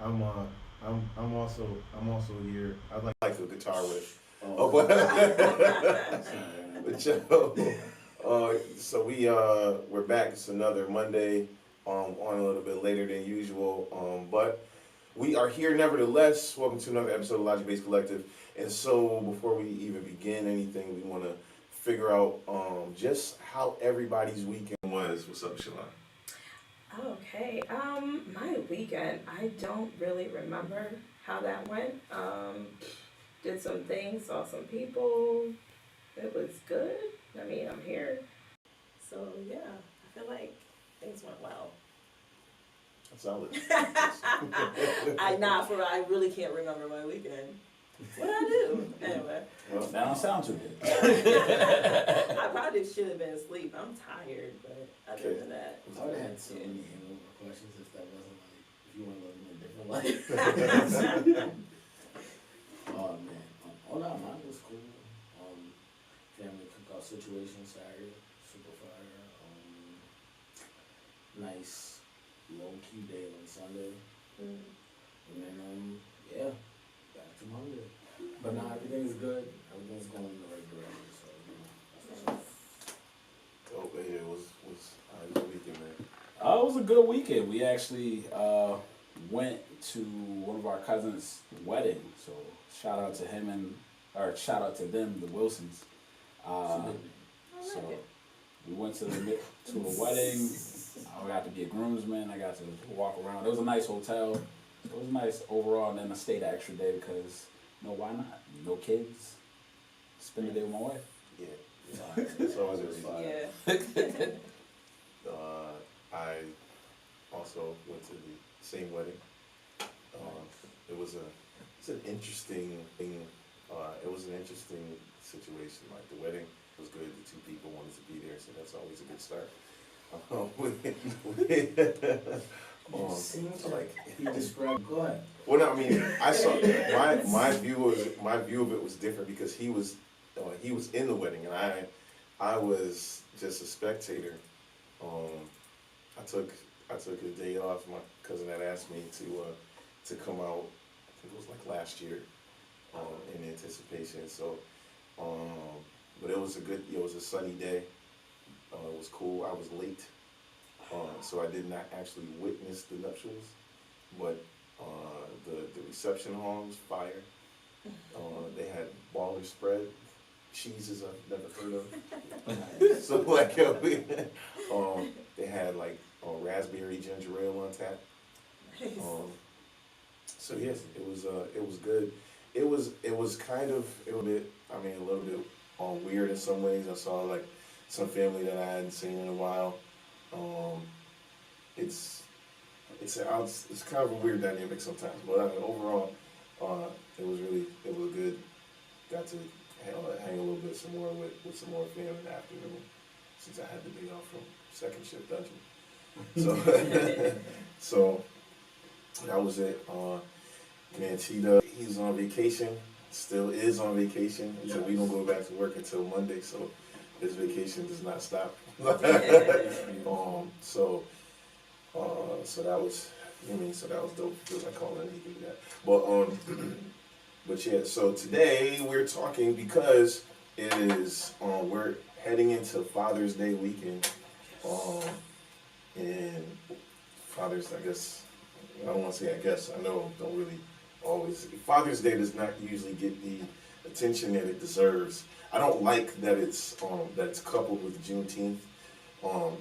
I'm I'm also here. I like a guitar riff. Oh, Oh, but yo, so we're back. It's another Monday. On a little bit later than usual. But we are here nevertheless. Welcome to another episode of Logic Based Collective. And so before we even begin anything, we want to figure out just how everybody's weekend was. What's up, Shalon? Okay. My weekend, I don't really remember how that went. Did some things, saw some people. It was good. I mean, I'm here. So yeah, I feel like things went well. Solid. I really can't remember my weekend. What I do? Anyway. Well, that don't sound too good. I probably should have been asleep. I'm tired, but other than that. I would have had so many hangover questions if that wasn't like, if you weren't living a different life. Oh man. Oh no, mine was cool. Family cookout situation Saturday, super fire. Nice low key day on Sunday. Mm. And then yeah, back to Monday. But now everything's good. Everything's going in the right direction. So that's what's up. Oh, yeah, it was how was your weekend, man? It was a good weekend. We actually went to one of our cousins' wedding. So shout out to shout out to them, the Wilsons. So we went to a wedding. I got to be a groomsman. I got to walk around. It was a nice hotel. It was nice overall. And then I stayed an extra day because, why not? No kids. Spend the day with my wife. Yeah, it's always really fun. Yeah. I also went to the same wedding. It's an interesting thing. It was an interesting situation. Like the wedding was good. The two people wanted to be there, so that's always a good start. Like he described. Go ahead. Well, no, I mean, I saw my view of it was different because he was in the wedding and I was just a spectator. I took a day off. My cousin had asked me to come out. I think it was like last year, in anticipation. So, but it was a sunny day. It was cool. I was late, so I did not actually witness the nuptials, but the reception hall was fire. They had baller spread, cheeses I've never heard of. So like, they had like raspberry ginger ale on tap. Nice. So yes, it was good. It was kind of a little bit weird in some ways. I saw like some family that I hadn't seen in a while. It's kind of a weird dynamic sometimes, but overall, it was good. Got to hang a little bit some more with some more family in the afternoon since I had the day off from second shift dungeon. So that was it. Man, he's on vacation. Still is on vacation until we don't go back to work until Monday. So his vacation does not stop. So that was, so that was dope. Feels like calling he can do that. But yeah. So today we're talking because it is we're heading into Father's Day weekend. And Father's, I guess, I don't want to say I guess, I know don't really always. Father's Day does not usually get the attention that it deserves. I don't like that it's coupled with Juneteenth.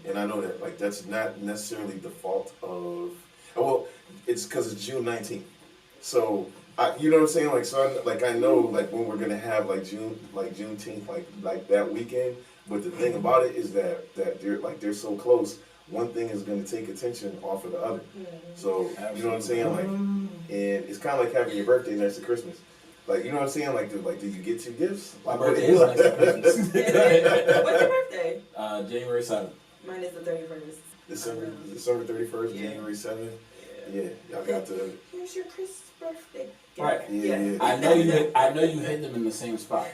And I know that like that's not necessarily the fault of, well, it's because it's June 19th. So you know what I'm saying? Like, so I know like when we're gonna have like Juneteenth like that weekend. But the thing about it is that they're so close. One thing is going to take attention off of the other. So you know what I'm saying? Like, and it's kind of like having your birthday next to Christmas. Like, you know what I'm saying? Like, do you get two gifts? My birthday is next to Christmas. What's your birthday? January 7th. Mine is the 31st. December 31st, Yeah. January 7th. Yeah, y'all got the. Here's your Chris birthday. Right. Yeah. I know you hit them in the same spot.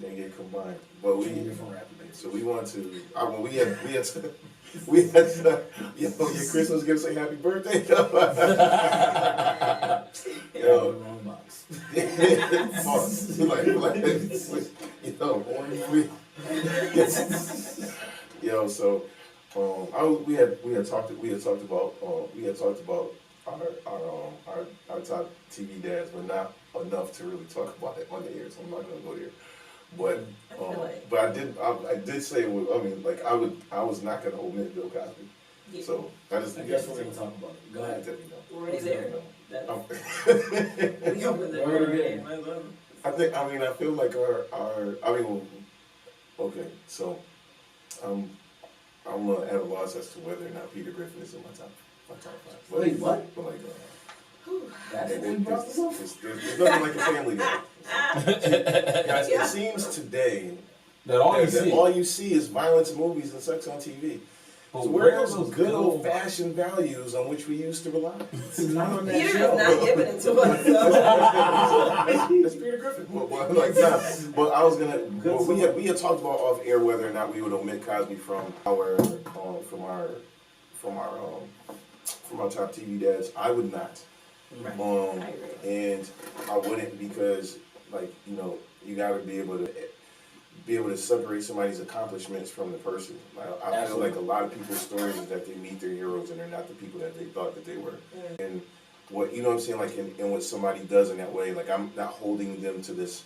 They get combined, but we. Different rapid bases. So we want to. We had to. we had to, your Christmas gift say happy birthday. Yo, Wrong box. Yo, so we had talked about our top TV dads, but not enough to really talk about it on the air. So I'm not gonna go there. But I feel like- but I did say, I was not gonna omit Bill Cosby. Yeah. So that is I guess we're gonna talk about it. Go ahead. We're already there. That's- Um, We opened the door and might as well. I feel like okay, so I'm at a loss as to whether or not Peter Griffin is in my top five. But, Wait, what? But like, That's it- what we brought this up. there's nothing like a family guy. Guys, it seems today That all you that see. all you see is violence, movies, and sex on TV. But So where are where's those good old fashioned values on which we used to rely? Not on that Peter is show. not giving it to us, so. That's Peter Griffin. But I was gonna. But we had talked about off air whether or not we would omit Cosby from our top TV dads. I would not. Right. Um, I agree. and I wouldn't because, like, you got to be able to separate somebody's accomplishments from the person. I feel like a lot of people's stories is that they meet their heroes and they're not the people that they thought that they were. And what I'm saying, like, and what somebody does in that way, like, I'm not holding them to this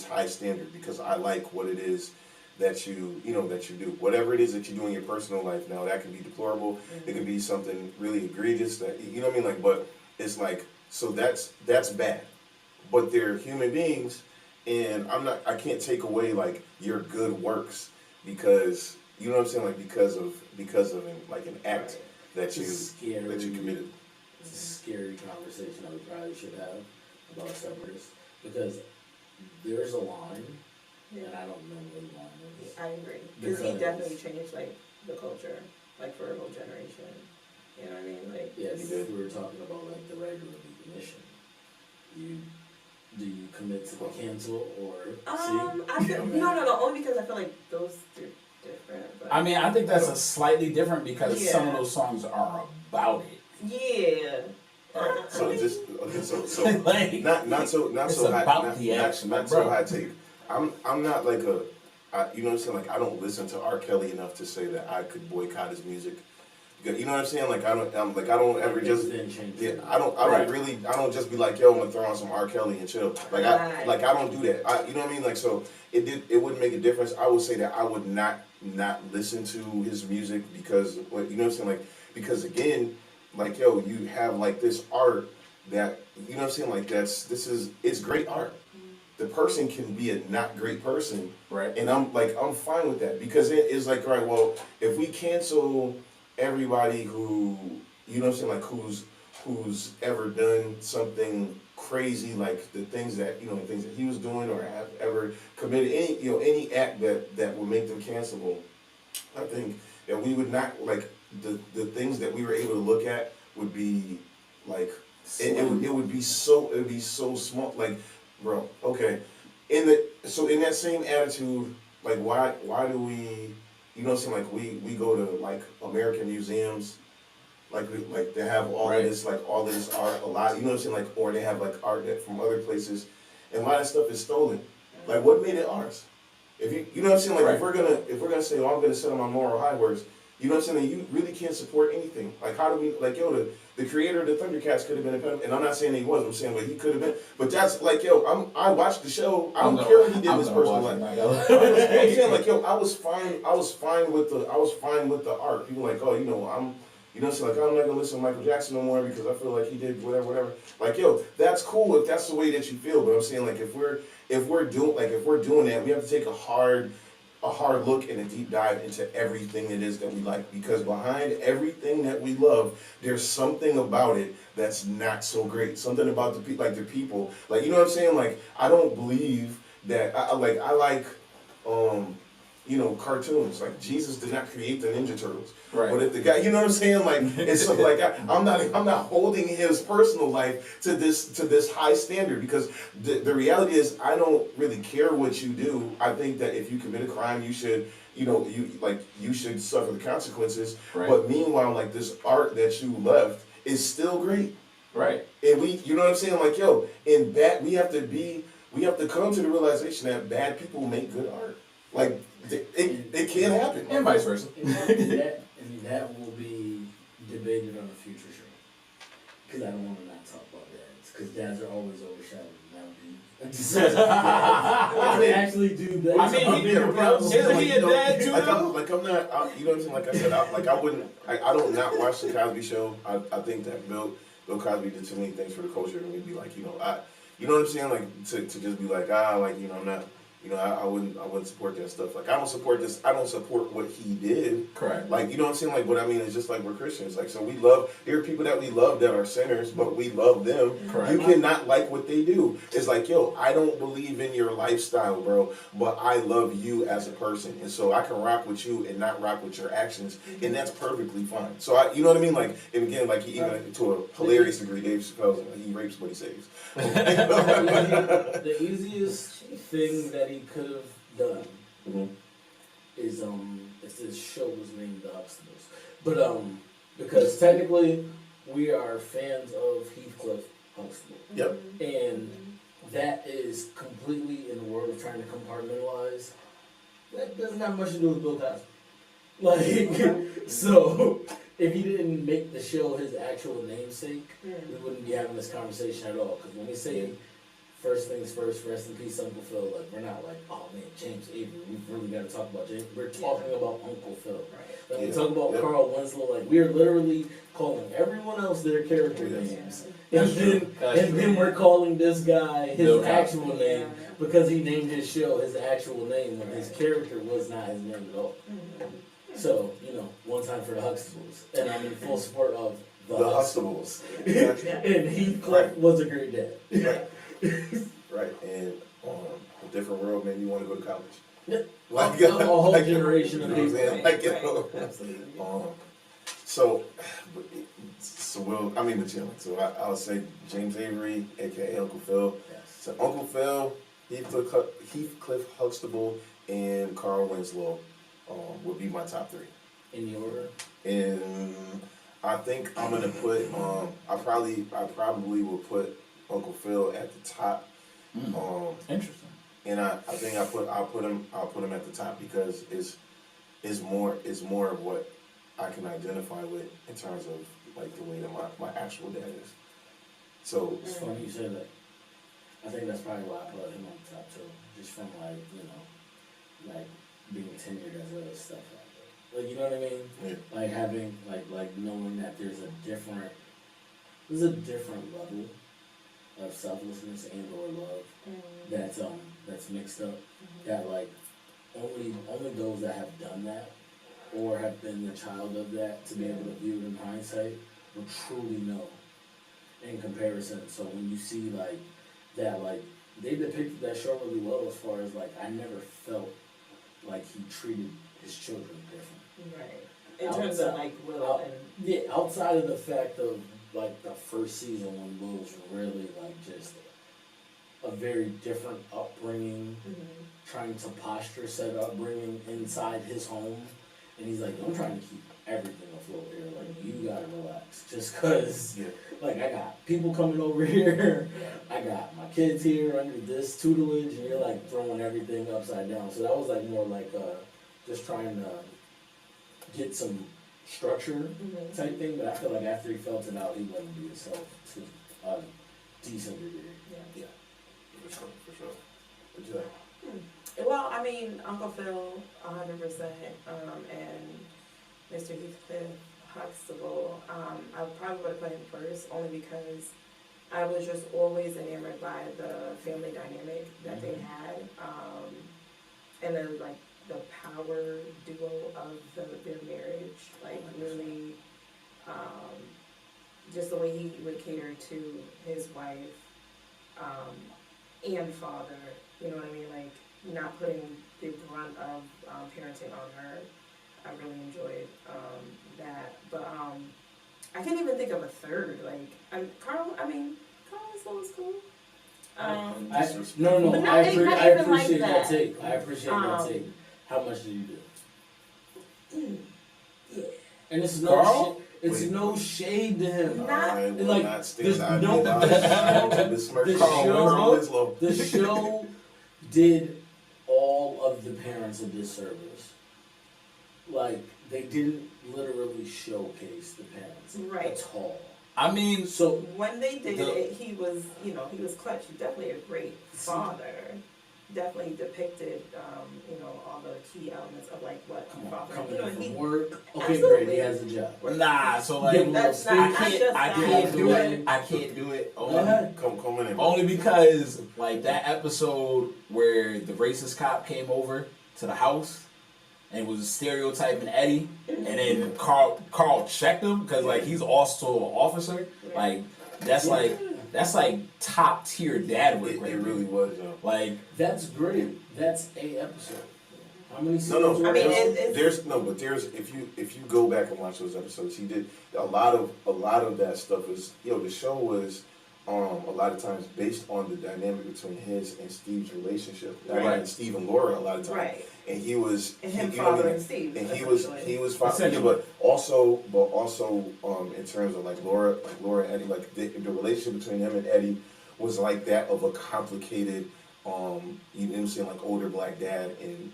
high standard because I like what it is that you do. Whatever it is that you do in your personal life now, that can be deplorable. It can be something really egregious that you know what I mean, like, but it's like, so that's bad. But they're human beings, and I can't take away like your good works because you know what I'm saying, like because of an act that you committed. It's a scary conversation that we probably should have about separateness because there's a line, and I don't know what the line is. I agree. Because he definitely changed like the culture, like for a whole generation. You know what I mean? Like Yeah, He because did. we were talking about like the regular recognition. Do you commit to the cancel or I feel no, only because I feel like those two different. But I mean, I think that's a slightly different because some of Yeah. those songs are about it. yeah. So just so Like, not so it's high, about not, the not, action, not like, so bro. high take. I'm not like you know what I'm saying, like I don't listen to R. Kelly enough to say that I could boycott his music. Because, you know what I'm saying, like I don't ever just I don't just be like, yo, I'm gonna throw on some R. Kelly and chill. Like I don't do that. You know what I mean? Like so it wouldn't make a difference. I would say that I would not listen to his music because you know what I'm saying, like because again, like yo, you have like this art that you know what I'm saying, like it's great art. The person can be a not great person, Right. and I'm fine with that because it is like, all right, well, if we cancel everybody who you know what I'm saying, like who's ever done something crazy like the things that he was doing or have ever committed any act that would make them cancelable, I think that we would not like the things that we were able to look at would be like it would be so small, like bro, okay, in that same attitude, like why do we you know what I'm saying, like we go to like American museums, like they have all of this art, a lot, you know what I'm saying, like, or they have like art that from other places, and a lot of stuff is stolen. Like what made it ours? If you know what I'm saying, like if we're gonna say, oh, I'm gonna sit on my moral high horse, you know what I'm saying, then you really can't support anything. Like how do we, like yo, the creator of the Thundercats could have been a pedophile, and I'm not saying that he was, I'm saying, but he could have been. But that's like yo, I watched the show. I don't care what he did in his personal life. I'm saying, like yo, I was fine with the art. People like, oh, you know, I'm not gonna listen to Michael Jackson no more because I feel like he did whatever. Like yo, that's cool if that's the way that you feel. But I'm saying, like if we're doing that, we have to take a hard look and a deep dive into everything it is that we like, because behind everything that we love, there's something about it that's not so great. Something about the people, like you know what I'm saying. Like I don't believe that I like cartoons. Like Jesus did not create the Ninja Turtles. Right. But if the guy, you know what I'm saying, like it's so, like I'm not holding his personal life to this high standard, because the reality is I don't really care what you do. I think that if you commit a crime, you should you should suffer the consequences. Right. But meanwhile, like this art that you left is still great. Right. And you know what I'm saying? Like, yo, in that we have to come to the realization that bad people make good art. Like, it can happen. And vice versa. That will be debated on a future show. Because I don't want to not talk about dads. Because dads are always overshadowed nowadays. I mean, actually do that. I mean, isn't he a dad too, though? I'm not, you know what I'm saying? Like I said, I don't not watch the Cosby Show. I think that Bill Cosby did too many things for the culture, and we'd be like, you know what I'm saying? Like to just be like, I'm not. I wouldn't support that stuff. Like I don't support this. I don't support what he did. Correct. Like you know what I'm saying. Like what I mean is just like we're Christians. Like so there are people that we love that are sinners, but we love them. Correct. You cannot like what they do. It's like yo, I don't believe in your lifestyle, bro, but I love you as a person, and so I can rock with you and not rock with your actions, and that's perfectly fine. So you know what I mean. Like and again, like even to a hilarious degree, Dave Chappelle, he rapes but he saves. The easiest thing that he could have done is if this show was named The Huxtables. But because technically we are fans of Heathcliff Huxtable. Yep. And that is completely in the world of trying to compartmentalize. That doesn't have much to do with Bill Cosby. Like so if he didn't make the show his actual namesake, we wouldn't be having this conversation at all. Because when we say first things first, rest in peace, Uncle Phil, like we're not like, oh man, James Avery, we've really got to talk about James. We're talking about Uncle Phil. Right. Like we talk about Carl Winslow, like we're literally calling everyone else their character names. And then we're calling this guy his actual name because he named his show his actual name when his character was not his name at all. So, one time for the Huxtables. And I'm in full support of the Huxtables. And Heathcliff was a great dad. Right. And a different world, maybe you want to go to college. Yeah. Like a whole generation of people. So I would say James Avery, aka Uncle Phil. Yes. So Uncle Phil, Heathcliff Huxtable, and Carl Winslow would be my top three. In the order? And I think I'm gonna put I probably will put Uncle Phil at the top. Interesting. And I think I'll put him at the top because it's more of what I can identify with in terms of like the way that my actual dad is. So it's funny you say that. I think that's probably why I put him on top too. Just from like being tenured as a stepfather. Like you know what I mean? Yeah. Like having like knowing that there's a different level of selflessness and or love that's mixed up. That like only those that have done that or have been the child of that to be able to view it in hindsight will truly know in comparison. So when you see like that, like they depicted that show really well as far as like I never felt like he treated his children different. Right. In terms of like Will and outside of the fact of like the first season when Will was really like just a very different upbringing, trying to posture set upbringing inside his home, and he's like, I'm trying to keep everything afloat here. Like you gotta relax, just cause like I got people coming over here, I got my kids here under this tutelage, and you're like throwing everything upside down. So that was like more like just trying to get some structure type thing, but I feel like after he felt it out, he wouldn't be himself to a decent degree. Yeah. For sure. What you think? Well, I mean, Uncle Phil, 100%, and Mr. Heathcliff Huxtable, I probably would have put him first, only because I was just always enamored by the family dynamic that they had, and then like the power duo of their marriage, like really, just the way he would cater to his wife and father, you know what I mean, like not putting the brunt of parenting on her. I really enjoyed that, but I can't even think of a third. Like Carl Winslow was cool. I appreciate that take. I appreciate that take. How much did you do? Yeah. And it's no Carl? it's Wait. no shade to him. I will like, not there's stand no- to besmirch the Carl show- Winslow. The show did all of the parents a disservice. Like, they didn't literally showcase the parents Right. at all. I mean, So, When they did The- it, he was, he was clutch. Definitely a great father. Definitely depicted, all the key elements of like what come on, father. coming You know, in he. from work. Okay, Absolutely. great, he has a job. nah. So like, Give him a That's little not- speech. I just- I can't do Right. it. I can't do it. Go ahead. Come in. Only because like that episode where the racist cop came over to the house and was stereotyping Eddie, and then Carl checked him because like he's also an officer. Like that's like top tier dad work It right really there. was, yo. Like That's great. That's a episode. How many No, seasons no. were I mean, there? There's if you go back and watch those episodes, he did a lot of that stuff was the show was a lot of times based on the dynamic between his and Steve's relationship, Right. and Steve and Laura a lot of times, Right. and he was And him you know what I mean? fathering Steve. And he essentially. was fine, but also in terms of like Laura and Eddie, like the relationship between him and Eddie was like that of a complicated, you know what I'm saying, like older black dad and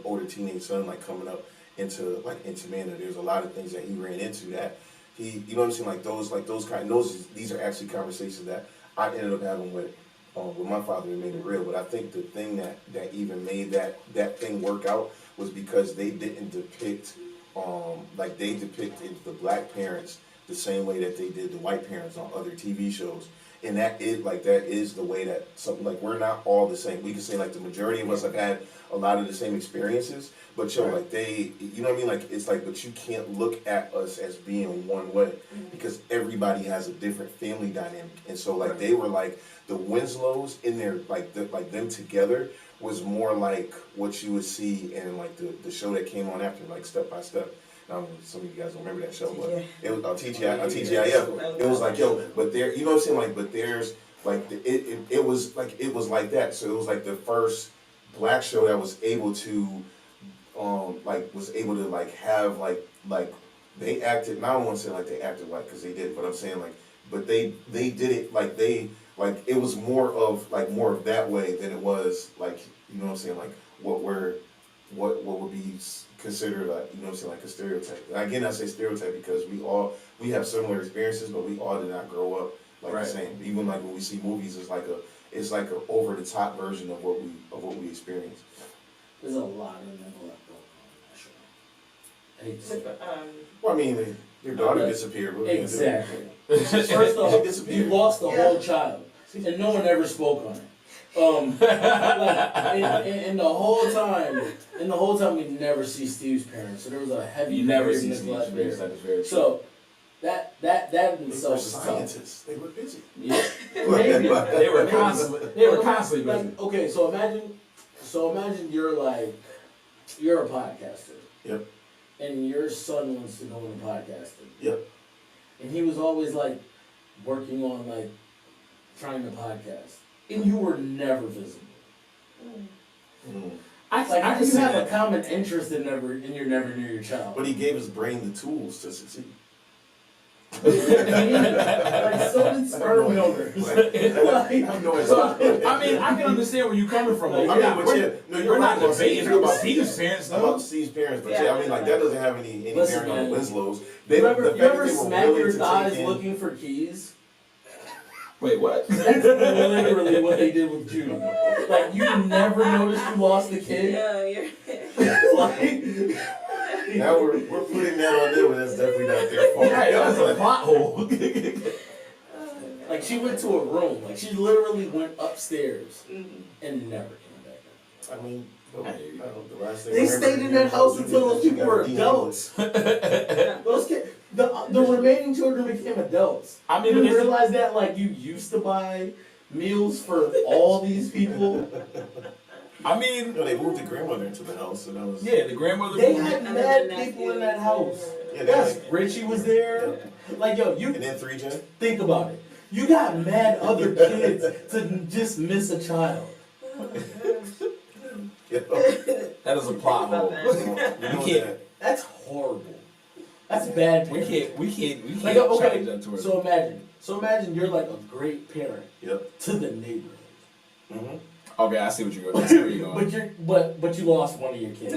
older teenage son like coming up into manhood. There's a lot of things that he ran into that he, you know what I'm saying, these are actually conversations that I ended up having with my father and made it real. But I think the thing that even made that thing work out was because they didn't depict they depicted the black parents the same way that they did the white parents on other TV shows. And that is the way that something like we're not all the same. We can say like the majority of us have had a lot of the same experiences, but like they, you know what I mean? Like it's like, but you can't look at us as being one way because everybody has a different family dynamic. And so like they were like the Winslows in there, like them together was more like what you would see in like the show that came on after, like Step by Step. Some of you guys don't remember that show, but it was on TGIF. It was like, but there, you know what I'm saying? Like, but there's like it was like that. So it was like the first black show that was able to have they acted. Now I don't want to say like they acted white because they did, but I'm saying like, but they did it like it was more of that way than it was like, you know what I'm saying, like what would be considered like, you know what I'm saying, like a stereotype. And again, I say stereotype because we have similar experiences, but we all did not grow up like the same. Even like when we see movies, it's like a over the top version of what we experience. There's a lot of neglect going on in that show. I hate to say it. Well, I mean, your daughter disappeared. What are you gonna do? Exactly. First off, Disappeared. you lost the whole child, and no one ever spoke on it. And the whole time we never see Steve's parents, so there was a heavy you never degree of see neglect Steve's there. face. That is very true. So that in They were itself is tough. scientists. They were busy. Yeah. they were constantly busy. Like, okay, so imagine you're a podcaster. Yep. And your son wants to go into podcasting. Yep. And he was always like working on like trying to podcast. And you were never visible. Mm. I Like can you see have a that. common interest and you're never near your child. But he gave his brain the tools to succeed. Like so did sperm donors. I mean, I can understand where you're coming from. Like, I mean, but yeah, no, you're we're not right. debating You're about right. Steve's parents, About though. Steve's parents, but Yeah. I mean, like that doesn't have any Listen, bearing on the man. Winslows. You ever the fact that they were smack willing your to thighs take in- looking for keys? Wait, what? That's literally what they did with Judy. Like you never noticed you lost the kid. Yeah, Like, Now we're putting that on them, and that's definitely not their fault. Right, that was a plot hole. like she went to a room. Like she literally went upstairs and never came back down. I mean, I don't know, the last thing They I remember stayed in that house until those people were adults. Those kids, the remaining children became adults. I mean, You but didn't it's- realize that like you used to buy meals for all these people. I mean, No, they moved the grandmother into the house, and that was yeah, the grandmother. They had mad people in that house. yeah. Yes, Richie was there. Like yo, you And then 3J. think about it. You got mad other kids to just miss a child. Yeah. That's That is a plot hole. You know We can't. that. That's horrible. That's bad. We parenting. can't. Like, charge okay, that to her. so imagine you're like a great parent Yep. to the neighborhood. Mm-hmm. Okay, I see what you're going. But you lost one of your kids,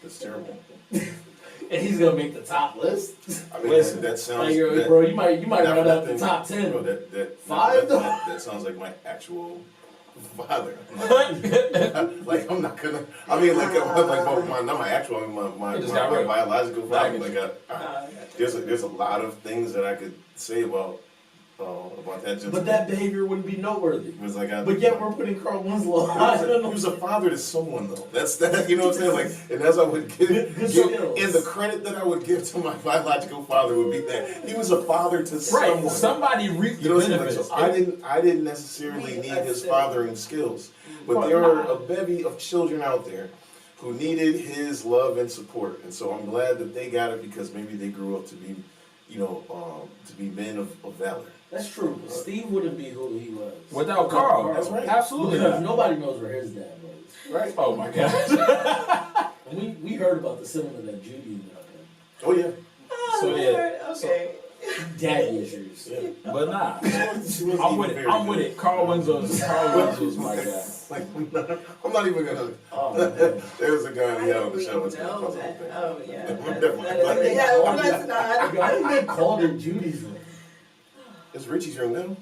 That's terrible. and he's gonna make the top list. I mean, Listen, that sounds. Like, that, bro, you might that- run out the that- top 10. Bro, that Five? that sounds like my actual father. Like I'm not gonna. I mean, like not my actual. I mean, my He just got rid of it. biological father. Baggage. Like there's a lot of things that I could say about that. Just But that behavior wouldn't be noteworthy. because like But yet we're putting Carl Winslow He high. was a father to someone though. That's that. You know what I'm saying? Like, and as I would Good skills. and the credit that I would give to my biological father would be that he was a father to someone. Right. Somebody reaped You know the what I'm saying? Like, benefits. so I didn't necessarily need his fathering skills, but there are a bevy of children out there who needed his love and support, and so I'm glad that they got it because maybe they grew up to be, to be men of valor. That's true. But Steve wouldn't be who he was Without Carl. That's right. Absolutely Because not. nobody knows where his dad was. Right? Oh my God. And we heard about the cinema that Judy ended up in. Oh yeah. So, yeah. Okay. Daddy issues. Yeah. But nah. She wasn't I'm even with it. very I'm with good. it. Carl Winslow's my guy. Like, I'm not even gonna. Oh man. There's a guy I he had on didn't the show. even It's gonna know cause a that. thing. Oh yeah. Never mind. Yeah, well, let's not. I think they called it Judy's room. It's Richie's room now.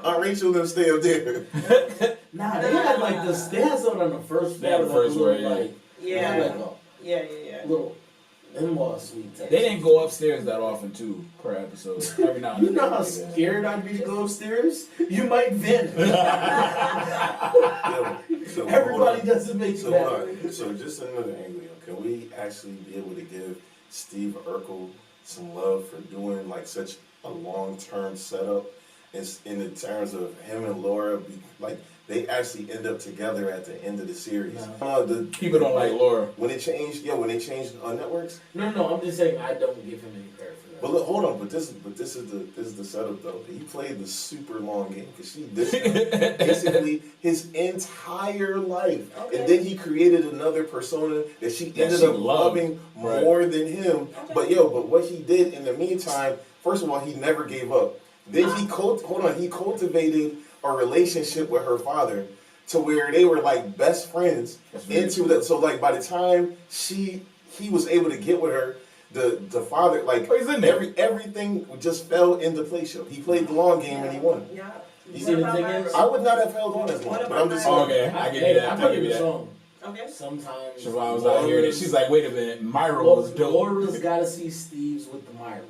Aunt Rachel them stay up there. Nah, they had like this. They had something on the first They had floor. the first like, floor, yeah. Like, they had Yeah. like Yeah. a little in-law suite. They didn't go upstairs that often too per episode. Every now and You then. know how scared I'd be to go upstairs? You might vent. So, Everybody doesn't make So, that. so just another angle. Can we actually be able to give Steve Urkel some love for doing like such a long-term setup? In the terms of him and Laura, like they actually end up together at the end of the series. People don't like Laura. When they changed networks. No, I'm just saying I don't give him any credit for that. But look, hold on. But this is the setup though. He played the super long game because she did basically his entire life, Okay. and then he created another persona that she ended she up loved. loving Right. more than him. Okay. But what he did in the meantime, first of all, he never gave up. Then he cultivated a relationship with her father to where they were like best friends That's very into true. that. So like by the time he was able to get with her, the father like Oh, he's in there. everything just fell into place. He played the long game and he won. Yeah. You see the thing is, I would not have held on as long, What but I'm just about saying. Okay, I give Hey, you that. I I put give in you the that. song. Okay. Sometimes. Siobhan was out here and she's like, wait a minute, Myra was dope. Laura's gotta see Steve's with the Myras.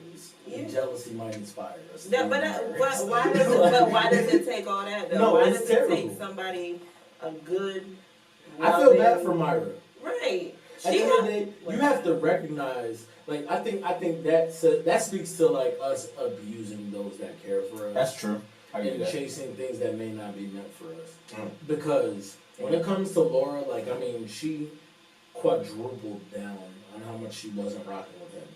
Yeah. And jealousy might inspire us. Why does it take all that though? No, Why it's does terrible. it take somebody a good? I feel bad loving- for Myra. Right. At the end of the day, you have to recognize. Like I think that speaks to like us abusing those that care for us. That's true. I give you And that. chasing things that may not be meant for us. Mm. Because when it comes to Laura, like I mean, she quadrupled down on how much she wasn't rocking with him,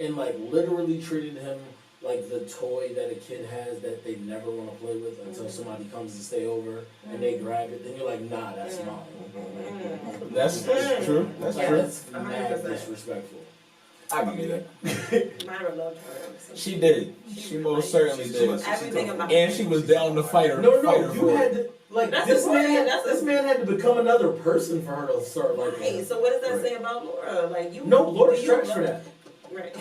and like literally treated him like the toy that a kid has that they never want to play with until somebody comes to stay over and they grab it. Then you're like, nah, that's mine. That's true. That's Like, true. that's mad 100%. disrespectful. I give you that. Myra loved her. So She did. She most certainly She did. was- everything about And she was down to fight her. No, fight her you for it. had to like That's this important. man. That's This man had to become another person for her to start like. Right. So what does that say about Laura? Like you? No, Laura do you stretched love- for that. Right.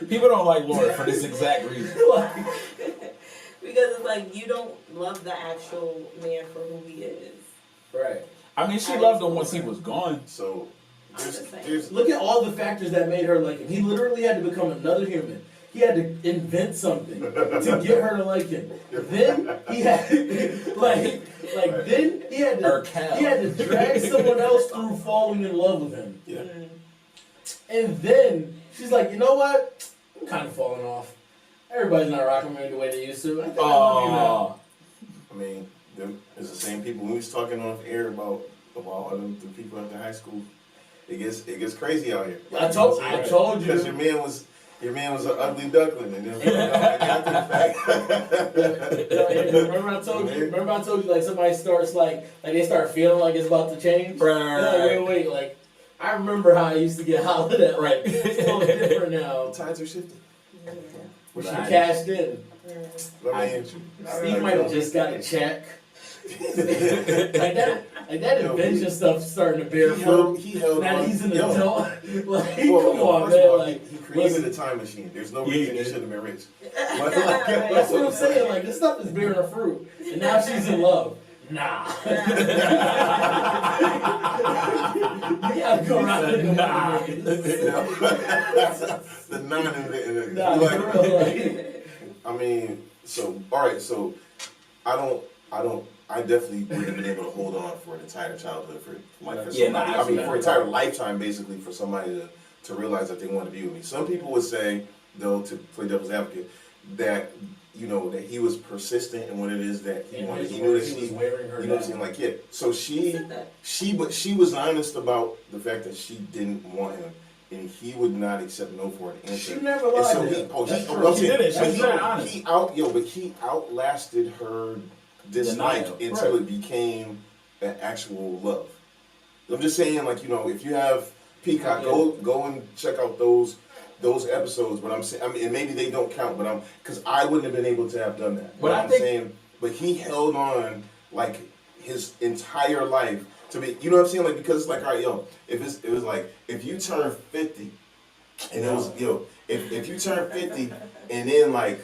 People don't like Laura for this exact reason. Like, Because it's like you don't love the actual man for who he is. right. I mean, she loved him once he was gone. So I'm just saying. there's Look at all the factors that made her like him. He literally had to become another human. He had to invent something to get her to like him. Then he had then he had Or to Cal. he had to drag someone else through falling in love with him. yeah. And then she's like, you know what? I'm kind of falling off. Everybody's not rocking me the way they used to. I think I love you now. Oh, I mean, it's the same people. We was talking off air about the people after high school. It gets crazy out here. I told you. Because your man was Your man was an ugly duckling, and then after the fact. Remember I told you like somebody starts like they start feeling like it's about to change. Right. Wait, like I remember how I used to get hollered at. Like it's so different now. Times are shifting. She Right. cashed in. I mean, Steve might have just got a check. Like that invention stuff starting to bear fruit. he held Now on. that he's an Yo, adult. Like, well, come on, first of man. all, Like, he created listen, a time machine. There's no Yeah, reason he he did. should have been rich. that's what I'm saying. Like, this stuff is bearing a fruit. And now she's in love. Nah. You gotta go around and Nah. The non-invented. Nah, Like, for real, like, I mean, so all right, so I definitely wouldn't have been able to hold on for an entire childhood for Yeah, somebody. nah, I mean, absolutely. for an entire lifetime, basically, for somebody to realize that they want to be with me. Some people would say, though, to play devil's advocate, that that he was persistent in what it is that he wanted. He knew that he was wearing her you know what I'm saying? Like, yeah. So she was honest about the fact that she didn't want him, and he would not accept no for an answer. she never And lied so to he, him. oh, That's he, true. I'm She saying, did it. She but was very honest. but he outlasted her dislike Denial. until Right. it became an actual love. I'm just saying, like, if you have Peacock, go and check out those episodes. But I'm saying, I mean, and maybe they don't count, but because I wouldn't have been able to have done that. But I I'm think- saying, but he held on like his entire life to be. You know what I'm saying? Like, because it's like, all right, it was like if you turn 50, and it was if you turn 50, and then like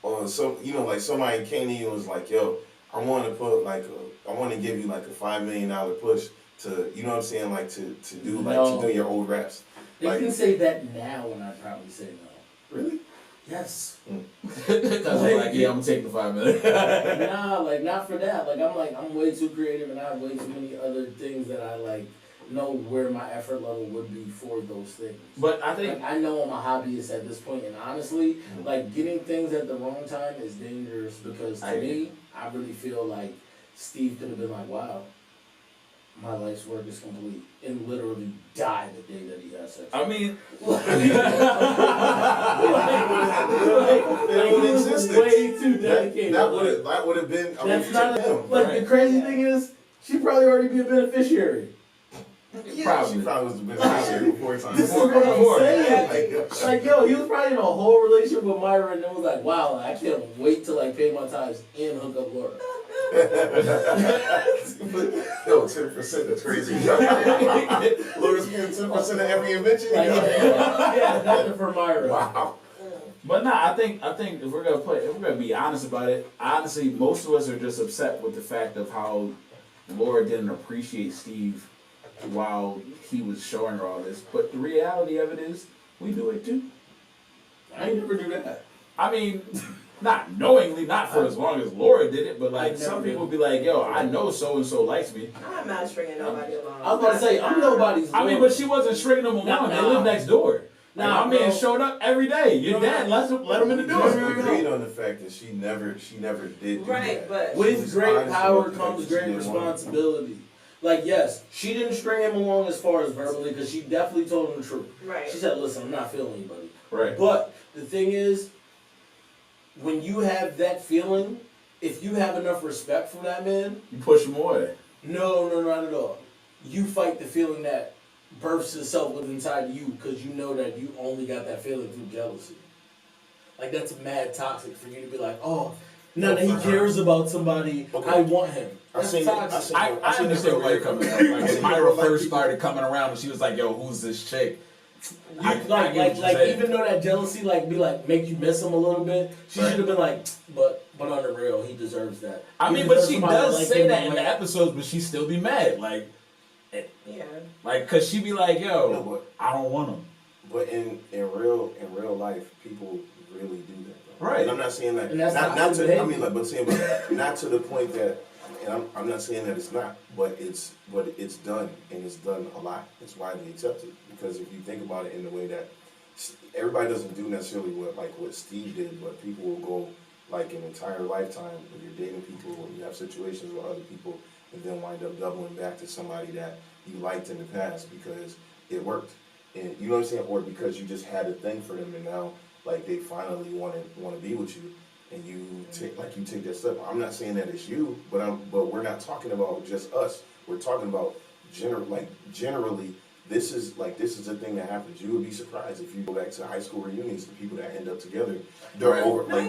like somebody came to you and was like, I want to put I want to give you like a $5 million push to, you know what I'm saying, like to do No. to do your old raps. They Like, can say that now, and I'd probably say no. really? Yes. Because I'm like, yeah, I'm gonna take the $5 million. Nah, like not for that. I'm way too creative, and I have way too many other things that I know where my effort level would be for those things. But I think Like, I know I'm a hobbyist at this point, and honestly, like getting things at the wrong time is dangerous because to me, I really feel like Steve could have been like, "Wow, my life's work is complete," and literally die the day that he has sex. I mean, It would exist. Way too dedicated. That would have been. I That's mean, not to him. like right. the crazy thing is, she'd probably already be a beneficiary. Yeah, Probably. she probably was the beneficiary before time. This is what I'm saying. Like, Like, yo, he was probably in a whole relationship with Myra and then was like, wow, I can't wait to like pay my tithes and hook up Laura. Yo, 10%, that's crazy. Laura's getting 10% of every invention. Like, yeah, nothing for Myra. Wow. but nah, I think if we're gonna be honest about it, honestly, most of us are just upset with the fact of how Laura didn't appreciate Steve while he was showing her all this. But the reality of it is, we do it too. I ain't never do that. I mean, not knowingly, not for as long as Laura did it, but like I some never people did. be like, yo, I know so and so likes me. I'm not stringing nobody along. I was about to say, I'm nobody's I mean, Laura. but she wasn't stringing them along. They Nah. live next door. Nah, my man bro. showed up every day. Your dad let him in the We door. agreed on the fact that she never did do Right, that. but She With was great honest power about the fact comes that she great didn't want it. responsibility. Like, yes, she didn't string him along as far as verbally because she definitely told him the truth. right. She said, listen, I'm not feeling you, buddy. Right. But the thing is, when you have that feeling, if you have enough respect for that man, You push him away. no, not at all. You fight the feeling that births itself within inside you because you know that you only got that feeling through jealousy. Like, that's mad toxic for you to be like, oh, now that he cares about somebody, Okay. I want him. I That's seen it. toxic. I understand where you're coming from. Like, when Myra first people- started coming around and she was like, yo, who's this chick? I get Like, what you're saying. even though that jealousy, make you miss him a little bit, she Right. should have been like, but on the real, he deserves that. I He mean, but deserves she somebody does like say him that in way- the episodes, but she still be mad. Yeah. Cause she be like, No, yo, but I don't want him. But in real life, people really do that. Though. Right. And I'm not saying that. And that's not toxic to. I behavior. mean, like, but saying, but not to the point that. And I'm not saying that it's not, but it's done, and it's done a lot. It's widely accepted because if you think about it in the way that everybody doesn't do necessarily what Steve did, but people will go like an entire lifetime when you're dating people, and you have situations with other people, and then wind up doubling back to somebody that you liked in the past because it worked. and you know what I'm saying, or because you just had a thing for them and now like they finally want to be with you, and you take that step. I'm not saying that it's you, but we're not talking about just us. We're talking about generally. This is a thing that happens. You would be surprised if you go back to high school reunions, the people that end up together, they're Right. over I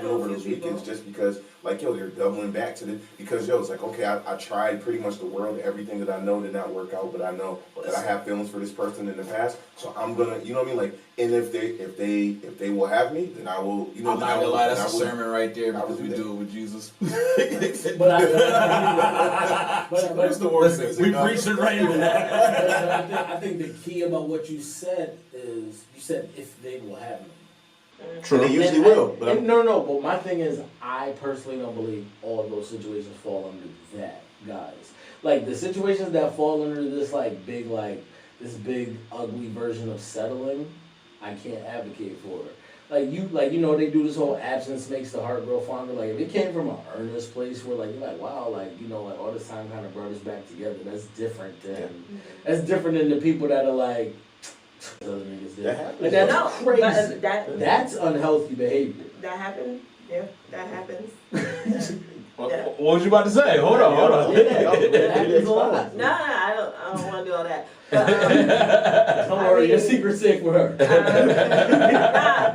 know a those few weekends, people. just because they're doubling back to because it's like, okay, I tried pretty much the world, everything that I know did not work out, but I know that I have feelings for this person in the past, so I'm gonna, you know what I mean, like, and if they will have me, then I will, you know. I'm not gonna lie, that's a I will- sermon right there I will because we do that. do it with Jesus. But Where's the word? We preaching right now. I think the key about what you said is you said if they will have me. And they usually And will, but no. But my thing is, I personally don't believe all of those situations fall under that, guys. Like the situations that fall under this this big ugly version of settling, I can't advocate for it. Like they do this whole absence makes the heart grow fonder. Like if it came from an earnest place where like you're like, wow, like like all this time kind of brought us back together. That's different than the people that are like, other niggas did. That happens. Like that's No, crazy. but That's unhealthy behavior. that happened. Yeah, that happens. What was you about to say? Hold on. That happens a lot. No, I don't want to do all that. But, Don't worry, your secret's safe with her.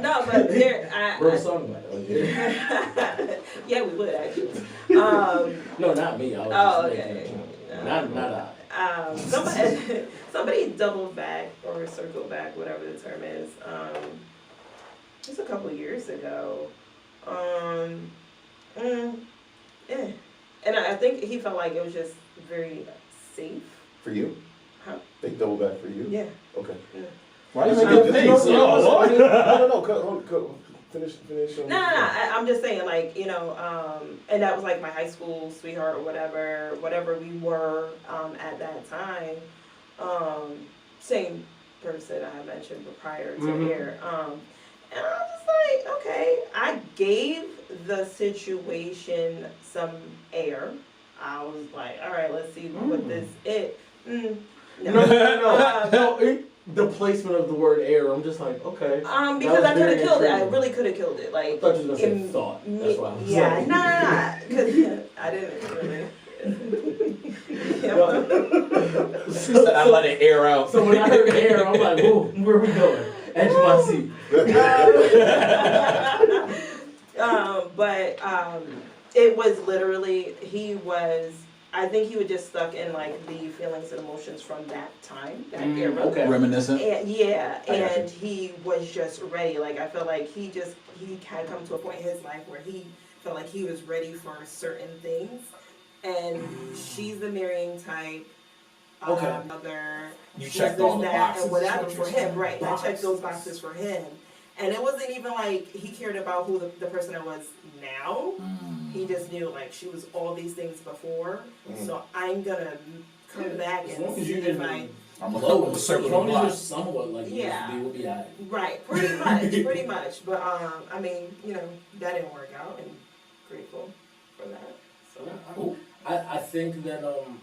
no, but there. Wrote a song about it. Yeah, we would actually. No, not me. I was Oh, just okay. making it. Not I. Somebody doubled back or circled back, whatever the term is. Just a couple of years ago. Yeah. And I think he felt like it was just very safe. for you, Huh? they double back for you. Yeah. Okay. Why you No, make a face? Finish. No. I'm just saying, like, and that was like my high school sweetheart or whatever we were at that time. Same person I mentioned prior to here. And I was just like, okay, I gave the situation some air. I was like, all right, let's see what this is. No. The placement of the word air, I'm just like, okay. Because I could have killed it. I really could have killed it. Like, I thought you were gonna say thought. That's why I was yeah, like. nah. Because I didn't really. She said I let it air out. So when I heard air, I'm like, whoa, where are we going? Edge of my seat. But it was literally, I think he was just stuck in like the feelings and emotions from that time, that era. Okay. Reminiscent. And yeah, I got and he was just ready. Like I felt like he had come to a point in his life where he felt like he was ready for certain things. And she's the marrying type. Okay. Mother. You she's checked this, all the that, boxes, and is whatever what for you're saying. him, right? I checked those boxes for him. And it wasn't even like he cared about who the person I was now. He just knew like she was all these things before. So I'm gonna come back As and long as see you if didn't I. I'm blow gonna it. circle As the long as block. you're somewhat like Yeah. we'll be alright. Right, pretty much. But I mean, that didn't work out, and grateful for that. So. I think that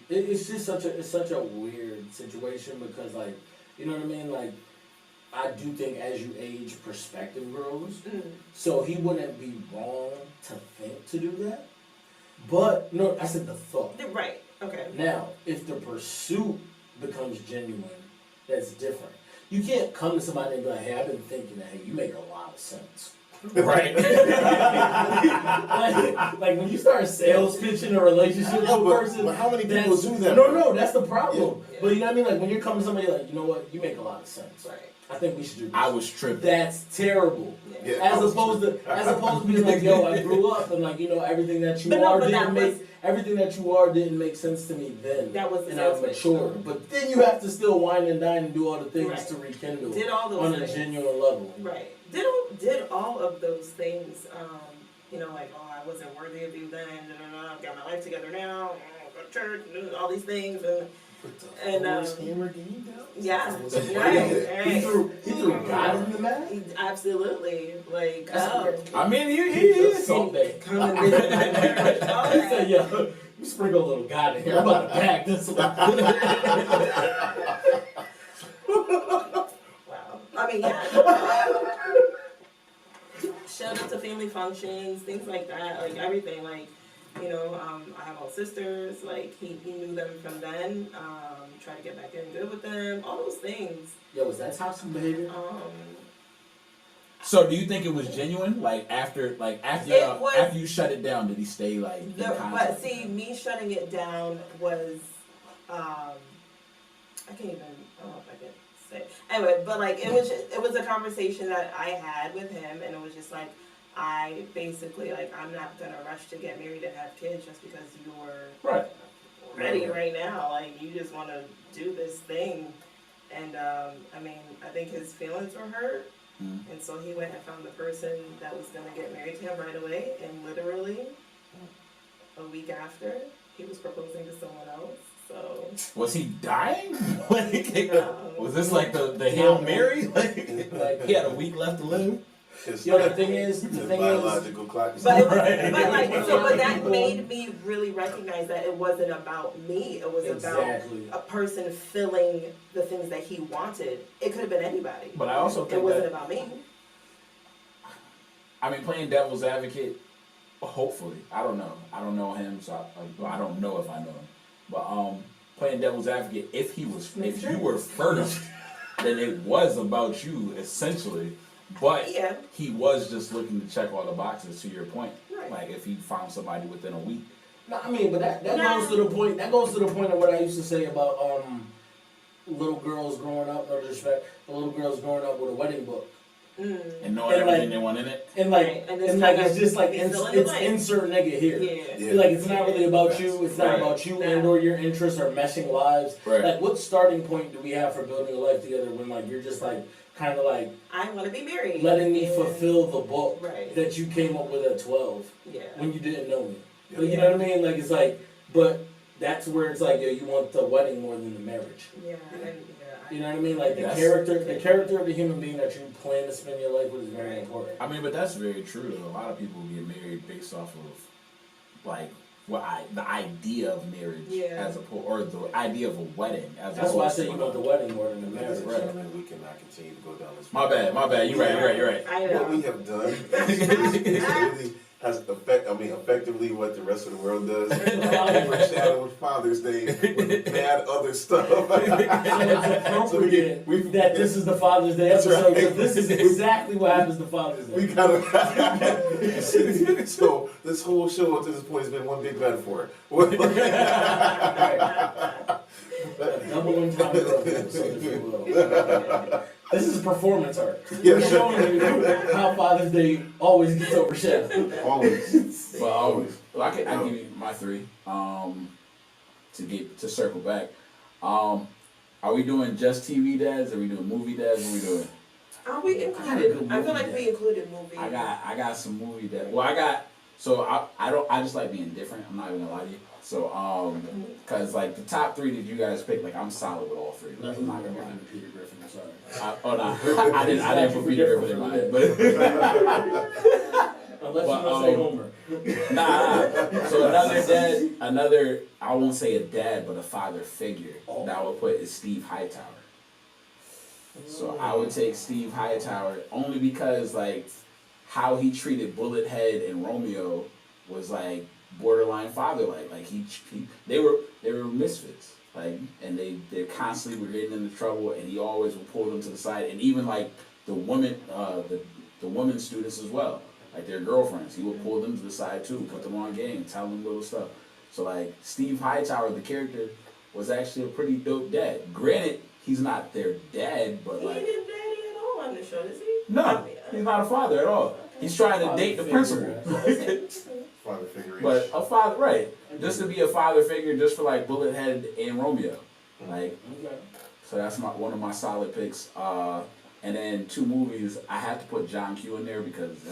it's just such a weird situation because like you know what I mean, like I do think as you age perspective grows. So he wouldn't be wrong to think to do that. But no, I said the thought. Right. Okay. Now, if the pursuit becomes genuine, that's different. You can't come to somebody and be like, hey, I've been thinking that, hey, you make a lot of sense. Right. like when you start sales pitching a relationship with a person. But how many people do that? No, that's the problem. Yeah. But you know what I mean? Like when you're coming to somebody like, you know what, you make a lot of sense. Right. I think we should do this. I was tripping. That's terrible. Yeah. As opposed to being like, yo, I grew up and like, everything that you But no, are but didn't that make was- everything that you are didn't make sense to me then. That was the and I've sales pitch, matured. though. But then you have to still wine and dine and do all the things Right. to rekindle Did all those on things. a genuine level. Right. Did all of those things. Like, oh, I wasn't worthy of you then. I've got my life together now. Go to church. All these things and yeah, right. He threw God in the map? Absolutely. Like, That's weird. I mean, he is. Salt Bay. come and visit my marriage. All He said, that. yo, you sprinkle a little God in here. I'm about to pack this one. mean, yeah. Showed up to family functions, things like that, like everything, like, you know, I have all sisters, like, he knew them from then, tried to get back in good with them, all those things. Yo, was that toxic behavior? So do you think it was genuine? Like after It was- after you shut it down, did he stay like in But contact? see, me shutting it down was, I can't even, I don't know if I can say. Anyway, but like, it was a conversation that I had with him, and it was just like, I basically, like, I'm not gonna rush to get married and have kids just because you're Right. ready right now. Like, you just wanna do this thing. And, I mean, I think his feelings were hurt. Mhm. And so he went and found the person that was gonna get married to him right away, and literally a week after, he was proposing to someone else. So Was he dying? Like, No. was this like the Hail Mary? Like he had a week left to live? His, Yo, the thing is, his biological clock is but Right. but like so but that made me really recognize that it wasn't about me. It was Exactly. about a person filling the things that he wanted. It could have been anybody. But I also It think wasn't that, about me. I mean, playing devil's advocate, hopefully, I don't know him, so I don't know if I know him. But playing devil's advocate, if you were first, then it was about you essentially. But Yeah. he was just looking to check all the boxes. To your point, Right. like if he found somebody within a week. No, I mean, but that Nah. goes to the point. That goes to the point of what I used to say about little girls growing up. No disrespect, but little girls growing up with a wedding book, And knowing And, like, everything they want in it. and like, Right, and and, it's like kind it's of- just like it's it's, fill in the it's blank. insert nigga here. Yeah. Yeah. Like it's not really about you. It's not Right. about you Yeah. and or your interests or meshing lives. Right. Like, what starting point do we have for building a life together when like you're just like kind of like I want to be married. letting me And- fulfill the book Right. that you came up with at 12 Yeah. when you didn't know me. Yeah. Like, you know what I mean? Like it's like, but that's where it's like, yo, you want the wedding more than the marriage. Yeah. And, yeah. You know what I mean? Like the Yes. character of the human being that you plan to spend your life with is very Right. important. I mean, but that's very true though. A lot of people get married based off of like the idea of marriage Yeah. as or the idea of a wedding as That's why I opposed say to you want the wedding more than the marriage. Ladies and Right. gentlemen, we cannot continue to go down this. My bad. You're right. I know. What we have done is really has effectively what the rest of the world does. Overshadowed Father's Day with bad other stuff. So it's appropriate we that this is the Father's Day That's episode. right. So this is exactly what happens to Father's Day. we gotta. So this whole show up to this point has been one big metaphor. Double entendre episode, if you will. This is a performance art. Yeah. We're showing you how Father's Day always gets overshadowed. Always. But always, well, I give you my three. To circle back, are we doing just TV dads? Are we doing movie dads? What are we doing? Are we included? I feel like we included movies. I got some movie dads. Well, I just like being different. I'm not even gonna lie to you. So cause like the top three that you guys picked, like I'm solid with all three. Like, I'm not gonna lie. Peter Griffin, I'm sorry. I didn't put Peter Griffin in mine, but. Unless But, you want to say Homer. Nah. So another, I won't say a dad, but a father figure that I would put is Steve Hightower. So I would take Steve Hightower only because like how he treated Bullethead and Romeo was like borderline father-like. Like they were misfits. Like, and they constantly were getting into trouble, and he always would pull them to the side, and even like the women, the women students as well. Like their girlfriends, he would pull them to the side too, put them on game, tell them little stuff. So like Steve Hightower, the character, was actually a pretty dope dad. Granted, he's not their dad, but He like didn't daddy at all on the show, is he? no, he's not a father at all. He's trying to date the principal, Father figure. but a father, right? Just to be a father figure, just for like Bullethead and Romeo, like. Okay. So that's one of my solid picks. And then two movies, I have to put John Q in there because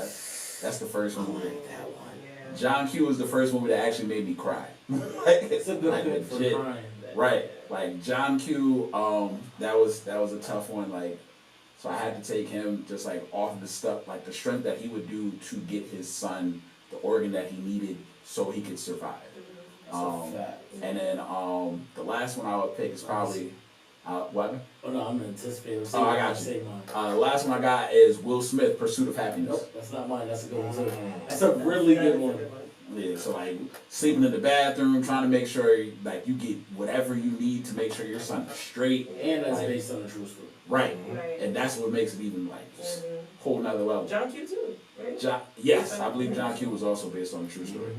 that's the first movie. That one, yeah. John Q was the first movie that actually made me cry. It's a good Like, pick for legit. crying. Right, like John Q. That was a tough one. Like, so I had to take him just like off the stuff, like the strength that he would do to get his son the organ that he needed so he could survive. That's a fact. And then the last one I would pick is probably What? Oh no, I'm anticipating. Oh, I got you. Say mine. The last one I got is Will Smith, Pursuit of Happiness. Nope, that's not mine. That's a good one too. That's a really good one. Yeah, so like sleeping in the bathroom, trying to make sure like you get whatever you need to make sure your son is straight. And that's like, based on a true story. right. Right. And that's what makes it even like just whole nother level. John Q too, right? Yes, I believe John Q was also based on a true story.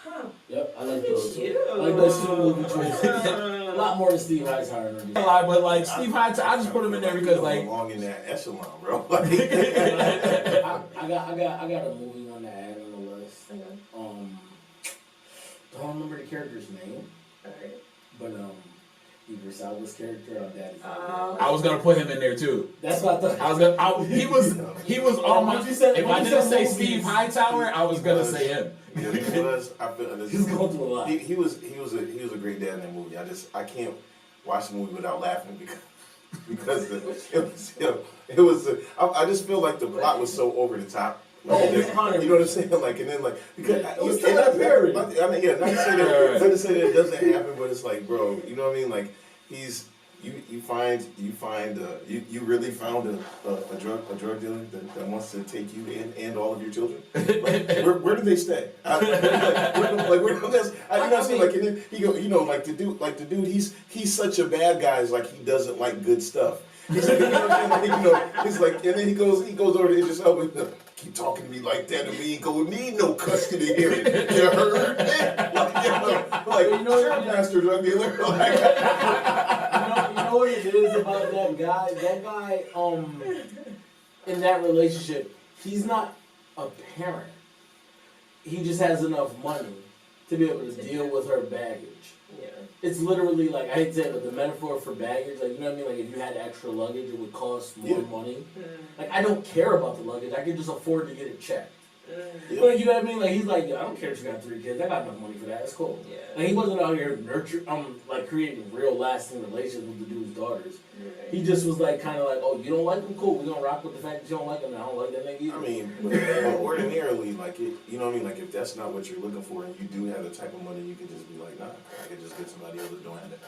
Huh. Yep, I like those. Cute. I like those two movie choices. A lot more than Steve Hightower. But like Steve Hightower, I just put him in there because like belong in that echelon, bro. Like, I got a movie one to add on the list. Okay. Don't remember the character's name, Alright. but Idris Elba's character on Daddy's. I was gonna put him in there too. That's what I thought. He was on my. What you said- If what I you didn't said say movies. Steve Hightower, I was gonna say him. yeah, he was. I feel He's going through a lot. he was a great dad in that movie. I can't watch the movie without laughing because it was. I just feel like the plot was so over the top. Like, you know what I'm saying? Like, and then like because It was Tyler Perry. I mean, yeah, not to say that it doesn't happen, but it's like, bro, you know what I mean? Like, you really found a drug dealer that wants to take you and all of your children. Like, where do they stay? Like, and then he go, you know, like the dude, he's such a bad guy. Is like he doesn't like good stuff. He's like, you know what I'm saying? Like, you know, he's like, and then he goes over to Idris Elba. Keep talking to me like that, and we ain't gonna need no custody hearing. You heard? Like, sure, master drug dealer. Like, You know what it is about that guy? That guy, in that relationship, he's not a parent. He just has enough money to be able to deal with her baggage. Yeah. It's literally like, I hate to say it, but the metaphor for baggage, like, you know what I mean? Like, if you had extra luggage, it would cost more money. Like, I don't care about the luggage. I can just afford to get it checked. Yeah. But you know what I mean? Like, he's like, I don't care if you got 3 kids. I got enough money for that. It's cool. Yeah. Like, he wasn't out here like creating real lasting relations with the dude's daughters. Right. He just was like, kind of like, oh, you don't like them? Cool. We're going to rock with the fact that you don't like them. I don't like that nigga either. I mean, but ordinarily, like, you know what I mean? Like, if that's not what you're looking for and you do have the type of money, you can just be like, nah, I can just get somebody else that don't have it.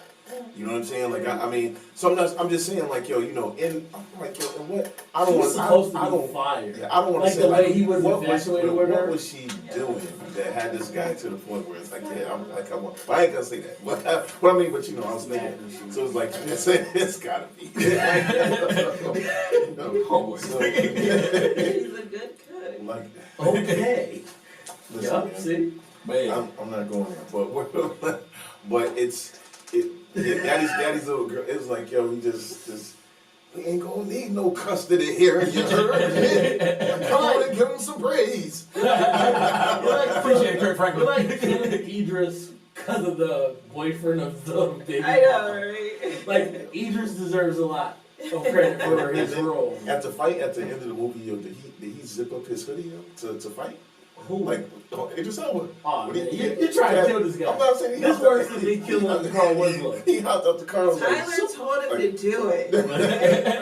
You know what I'm saying? Like, I mean, so I'm just saying, like, yo, you know, and I'm like, yo, and what? I don't She want. was supposed I to don't. be fired. Yeah, I don't want Like to the say way like he was infatuated with her. What was she doing that had this guy to the point where it's like, yeah, I'm like, I want. But I ain't gonna say that. But what I mean, but you know, I was thinking. So it's like, it's gotta be. You know, so, He's a good cook. like, Okay. listen, Yup, man, see? Man, I'm not going there, but daddy's little girl. It's like, yo, he just. We ain't gonna need no custody here. You heard? Come on and give him some praise. appreciate it, Kurt We're Franklin. like killing Idris because of the boyfriend of the baby. I know, right? Like, Idris deserves a lot of credit for his role. At the fight, at the end of the movie, yo, did he zip up his hoodie yo, to fight? Who? Like, Idris Elba. Oh, What he- man, you're trying to kill this guy. I'm not saying he This hopped worse up- than me killing Carl Winslow. He hopped up the car. and was like, Tyler told him to do it. Like,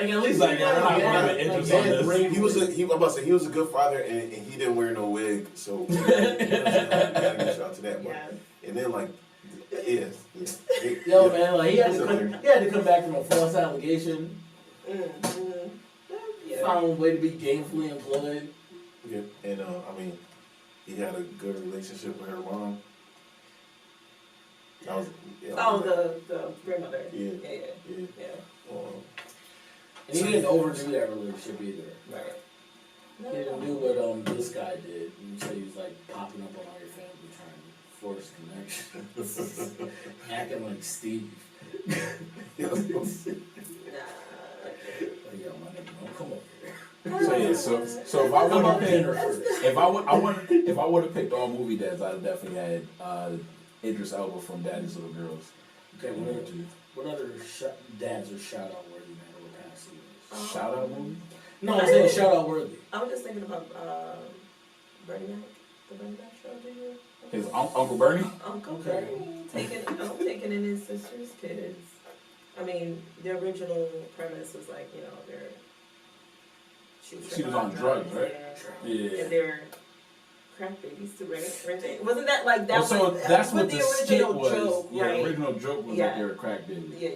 at least Like, we're not having interest on this. He was I'm about to say he was a good father, and he didn't wear no wig, so you gotta give a shout out to that. But, Yeah. and then like, yeah. Yo, yeah. man, like, he had to come back from a false allegation, Yeah. found a way to be gainfully employed. Yeah, and I mean, he had a good relationship with her mom. That was, yeah, Oh, the grandmother. Yeah. Yeah, yeah. yeah. And he didn't overdo that relationship either. Right. He didn't do what this guy did. You say he's like popping up on all your family trying to force connections. Acting like Steve. Yeah. Like, yo, my nigga, don't come over here. So yeah, so if I Come would up have in her first. if I would have picked all movie dads, I'd have definitely had Idris Elba from Daddy's Little Girls. Okay, what other dads are shout out worthy, man, over the past years? Shout out movie. No, I'm saying shout out worthy. I was just thinking about Bernie Mac. The Bernie Mac show, do you? His Uncle Bernie. Uncle Okay. Bernie taking in his sister's kids. I mean, the original premise was like, you know, She was on drugs, right? Yeah. And they're crack babies too, right? Wasn't that like that? So was, that's but what the skit original was. joke, yeah, right? the original joke was Yeah. that they were crack babies. Yeah.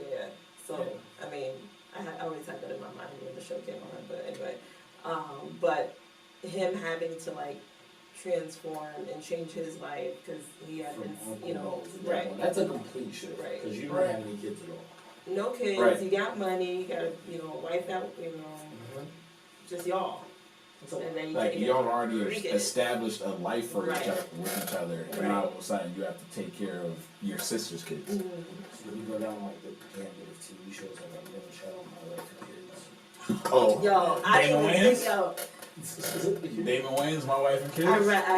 So So, I mean, I always had that in my mind when the show came on, but anyway. But him having to like transform and change his life because he had From his, Uncle you know, Rose to right. that. That's a complete shift. Right. Because you don't have any kids at all. No kids, Right. he got money, he got a, you know, wife out, you know, just y'all. That's And then you Like take y'all it. already Rican. established a life for Right. each other, with each other, and Right. now all of a sudden you have to take care of your sister's kids. Mhm. So when you go down like the gambit of TV shows, like I'm gonna shout out My Wife and Oh, Yo, I Damon didn't Wayans? yo, Kids. Damon Wayans, My Wife and Kids. I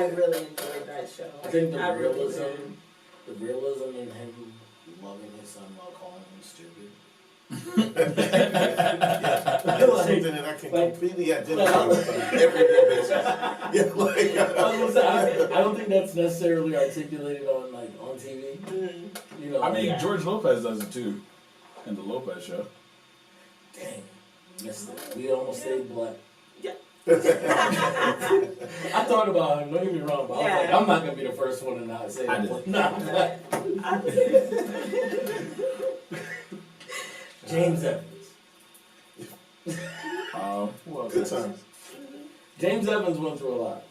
really enjoyed that show. I think the really realism, did. the realism in him loving his son while calling him stupid. That's something that I can like- completely identify with on an everyday basis. Yeah, like, I was gonna say, I don't think that's necessarily articulated on TV. Mm. You know, I mean, Yeah. George Lopez does it too, in the Lopez show. dang, missed it. We almost stayed black. Yeah. I thought about him. Don't get me wrong, but I was like, Yeah. I'm not gonna be the first one to not say I that. did. Nah, black. James Evans. Who else? Good times. James Evans went through a lot.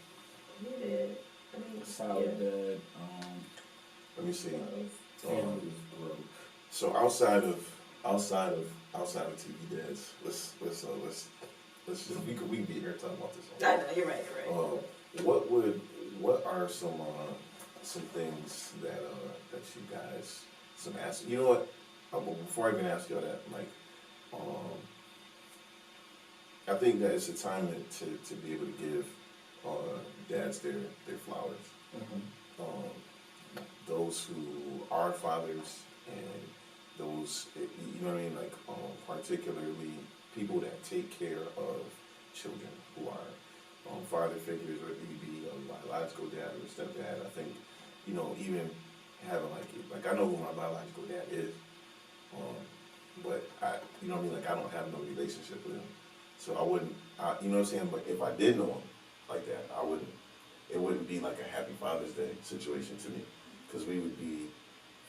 He did. I mean, Solid yeah. Dad. Let me see. Family was broke. So outside of TV dads, let's just we can be here talking about this. I know, you're right, you're right. What are some things that you guys you know what? But before I even ask y'all that, like, I think that it's a time to be able to give dads their flowers. Those who are fathers and those, you know what I mean, like particularly people that take care of children who are father figures, or it could be a biological dad or a stepdad. I think, you know, even having like I know who my biological dad is, but you know what I mean, like I don't have no relationship with him, so I wouldn't, you know what I'm saying. But if I did know him like that, it wouldn't be like a Happy Father's Day situation to me, because we would be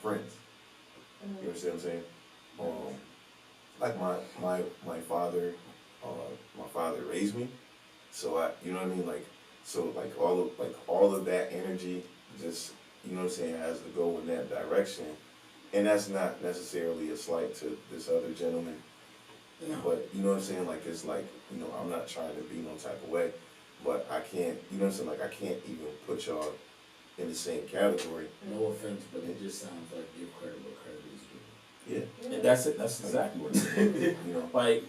friends. You understand what I'm saying? Like my father, my father raised me, so you know what I mean, like, so like all of that energy, just, you know what I'm saying, has to go in that direction, and that's not necessarily a slight to this other gentleman, but you know what I'm saying, like it's like, you know, I'm not trying to be no type of way, but I can't, you know what I'm saying, like I can't even put y'all in the same category. No offense, but it just sounds like give credit where credit is due. Yeah. And that's it. That's exactly what it is. You know. Like,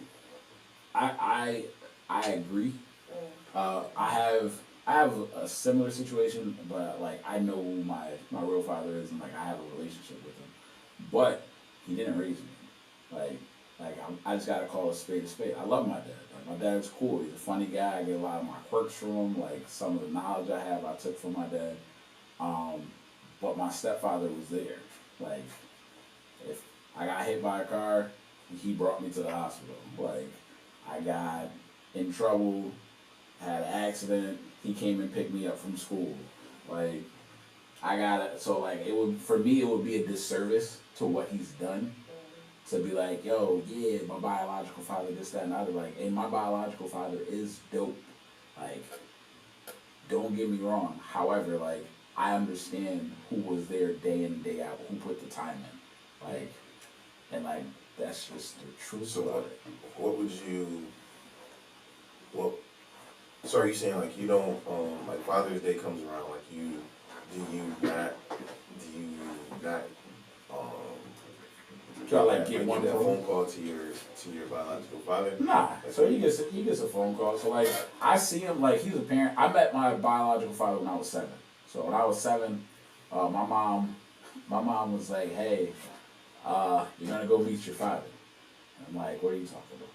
I agree. I have a similar situation, but like I know who my real father is, and like I have a relationship with him, but he didn't raise me. I just gotta call a spade a spade. I love my dad. Like my dad's cool. He's a funny guy. I get a lot of my quirks from him. Like some of the knowledge I have, I took from my dad. But my stepfather was there. Like, if I got hit by a car, he brought me to the hospital. Like, I got in trouble, had an accident, he came and picked me up from school. Like, so like for me it would be a disservice to what he's done to be like, yo, yeah, my biological father, this, that, and the other. Like, and my biological father is dope. Like, don't get me wrong. However, like, I understand who was there day in and day out, who put the time in. Like, and like, that's just the truth So about it. what would you, so are you saying like you don't, like Father's Day comes around, like do you not, Try like get one that phone phone call to your biological father? Nah, so he gets a phone call. So like I see him, like he's a parent. I met my biological father when I was 7. So when I was 7, my mom was like, "Hey, you're gonna go meet your father." And I'm like, "What are you talking about?"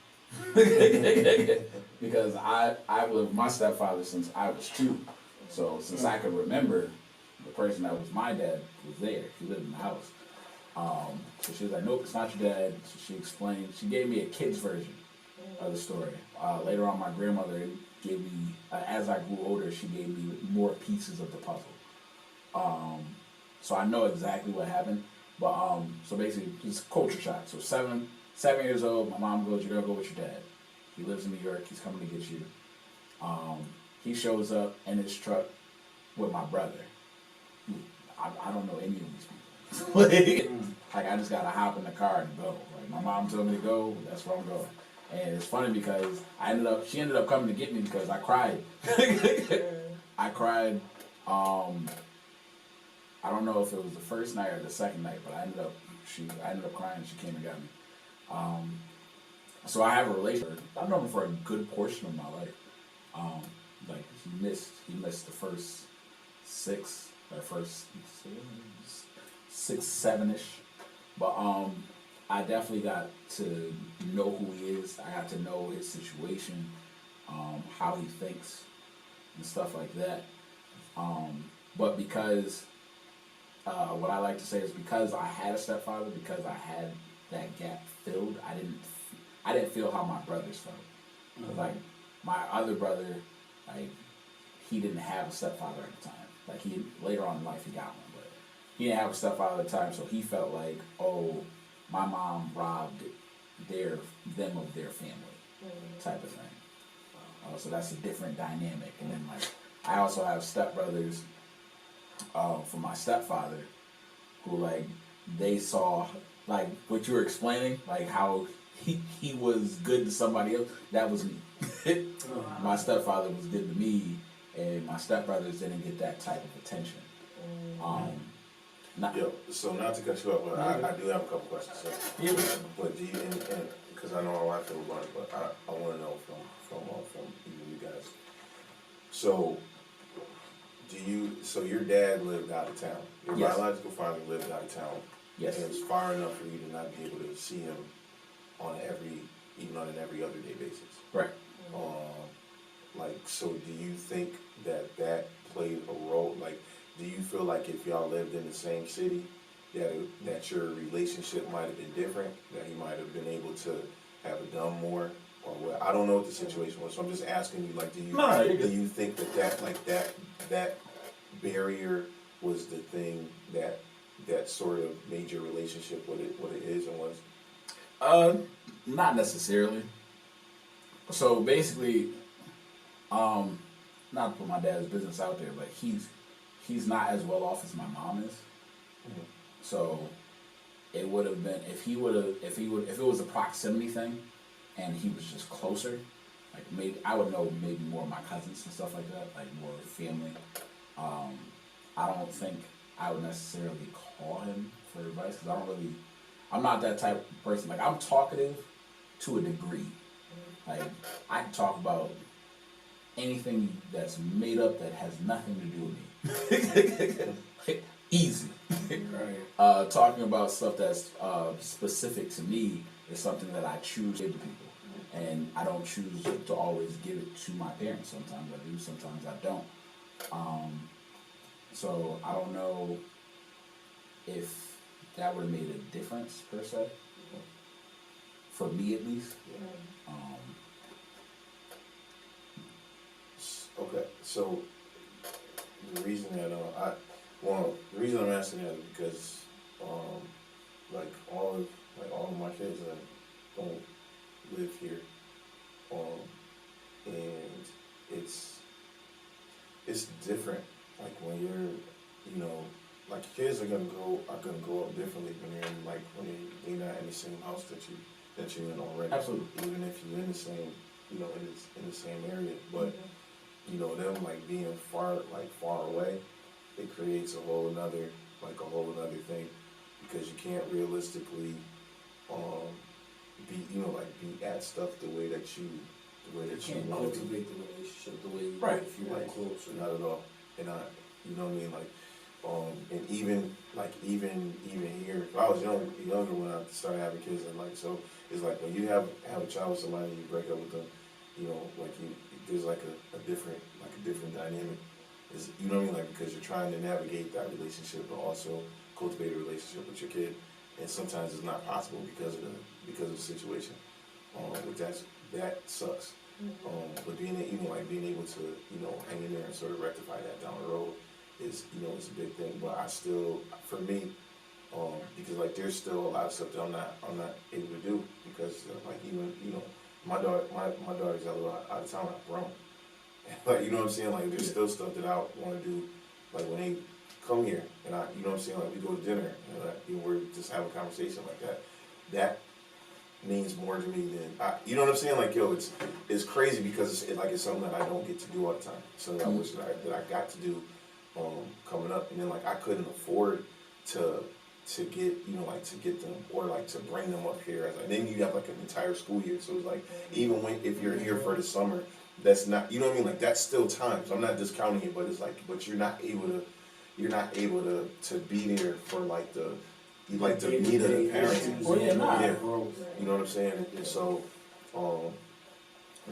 Because I've lived with my stepfather since I was 2. So since I could remember, the person that was my dad was there. He lived in the house. So she was like, "Nope, it's not your dad." So she explained. She gave me a kid's version of the story. Later on, my grandmother gave me, as I grew older, she gave me more pieces of the puzzle. So I know exactly what happened. But so basically, just culture shock. So 7 years old, my mom goes, "You're gonna go with your dad. He lives in New York. He's coming to get you." He shows up in his truck with my brother. I don't know any of these people. like I just gotta hop in the car and go. Like my mom told me to go, that's where I'm going. And it's funny because she ended up coming to get me because I cried. I cried. I don't know if it was the first night or the second night, but I ended up crying. She came and got me. So I have a relationship. I've known him for a good portion of my life. Like he missed the first six, seven-ish. But I definitely got to know who he is. I got to know his situation, how he thinks, and stuff like that. But because what I like to say is because I had a stepfather, because I had that gap filled, I didn't feel how my brothers felt. Mm-hmm. Like my other brother, like he didn't have a stepfather at the time. Like he later on in life he got one, but he didn't have a stepfather at the time, so he felt like, oh, my mom robbed them of their family, type of thing. So that's a different dynamic. And then like I also have stepbrothers from my stepfather who like they saw like what you were explaining, like how he was good to somebody else. That was me. My stepfather was good to me, and my stepbrothers didn't get that type of attention. So not to cut you off, but I do have a couple questions. So, but do you, and because I know my wife will run, but I want to know from you guys. So so your dad lived out of town. Your Yes. biological father lived out of town. Yes. And it was far enough for you to not be able to see him even on an every other day basis. Right. So do you think that played a role? Like, do you feel like if y'all lived in the same city, that your relationship might have been different, that he might have been able to have done more, or what? I don't know what the situation was, so I'm just asking you. Like, do you think that barrier was the thing that sort of made your relationship what it is and was? Not necessarily. So basically, not to put my dad's business out there, but he's not as well off as my mom is. Mm-hmm. So it would have been if it was a proximity thing, and he was just closer. Like maybe I would know maybe more of my cousins and stuff like that, like more family. I don't think I would necessarily call him for advice because I'm not that type of person. Like I'm talkative to a degree. Like I can talk about anything that's made up that has nothing to do with me. Easy. Right. Talking about stuff that's specific to me is something that I choose to give to people. And I don't choose to always give it to my parents. Sometimes I do, sometimes I don't. So I don't know if that would have made a difference per se. For me at least. Okay, so the reason I'm asking that is because all of my kids don't live here, and it's different. Like when you're, like kids are gonna grow up differently when they're not in the same house that you're in already. Absolutely. Even if you're in the same, in the same area, but them like being far away, it creates a whole another thing because you can't realistically be at stuff the way that you can't want to cultivate the relationship the way you right. would if you were closer. Not at all. And you know what I mean? And even here, if I was younger when I started having kids, and so it's like when you have a child with somebody and you break up with them, there's a different dynamic. You know what I mean? Like because you're trying to navigate that relationship, but also cultivate a relationship with your kid, and sometimes it's not possible because of the situation. That sucks. But being able to hang in there and sort of rectify that down the road is is a big thing. But for me, Because like there's still a lot of stuff that I'm not able to do because like even my daughter's out of town. I've grown. Like, you know what I'm saying? Like, there's still stuff that I want to do, like, when they come here, and you know what I'm saying? Like, we go to dinner, and we're just having a conversation like that. That means more to me than, you know what I'm saying? Like, yo, it's crazy because it's something that I don't get to do all the time. Something I wish that I got to do, coming up, and then, like, I couldn't afford to get, to get them, or, like, to bring them up here. And then you have, like, an entire school year, so it's like, even if you're here for the summer, that's not, you know what I mean? Like, that's still time. So I'm not discounting it, but it's like, but you're not able to be there for like the meat of the parents. Well, yeah, nah. Yeah. You know what I'm saying? And so,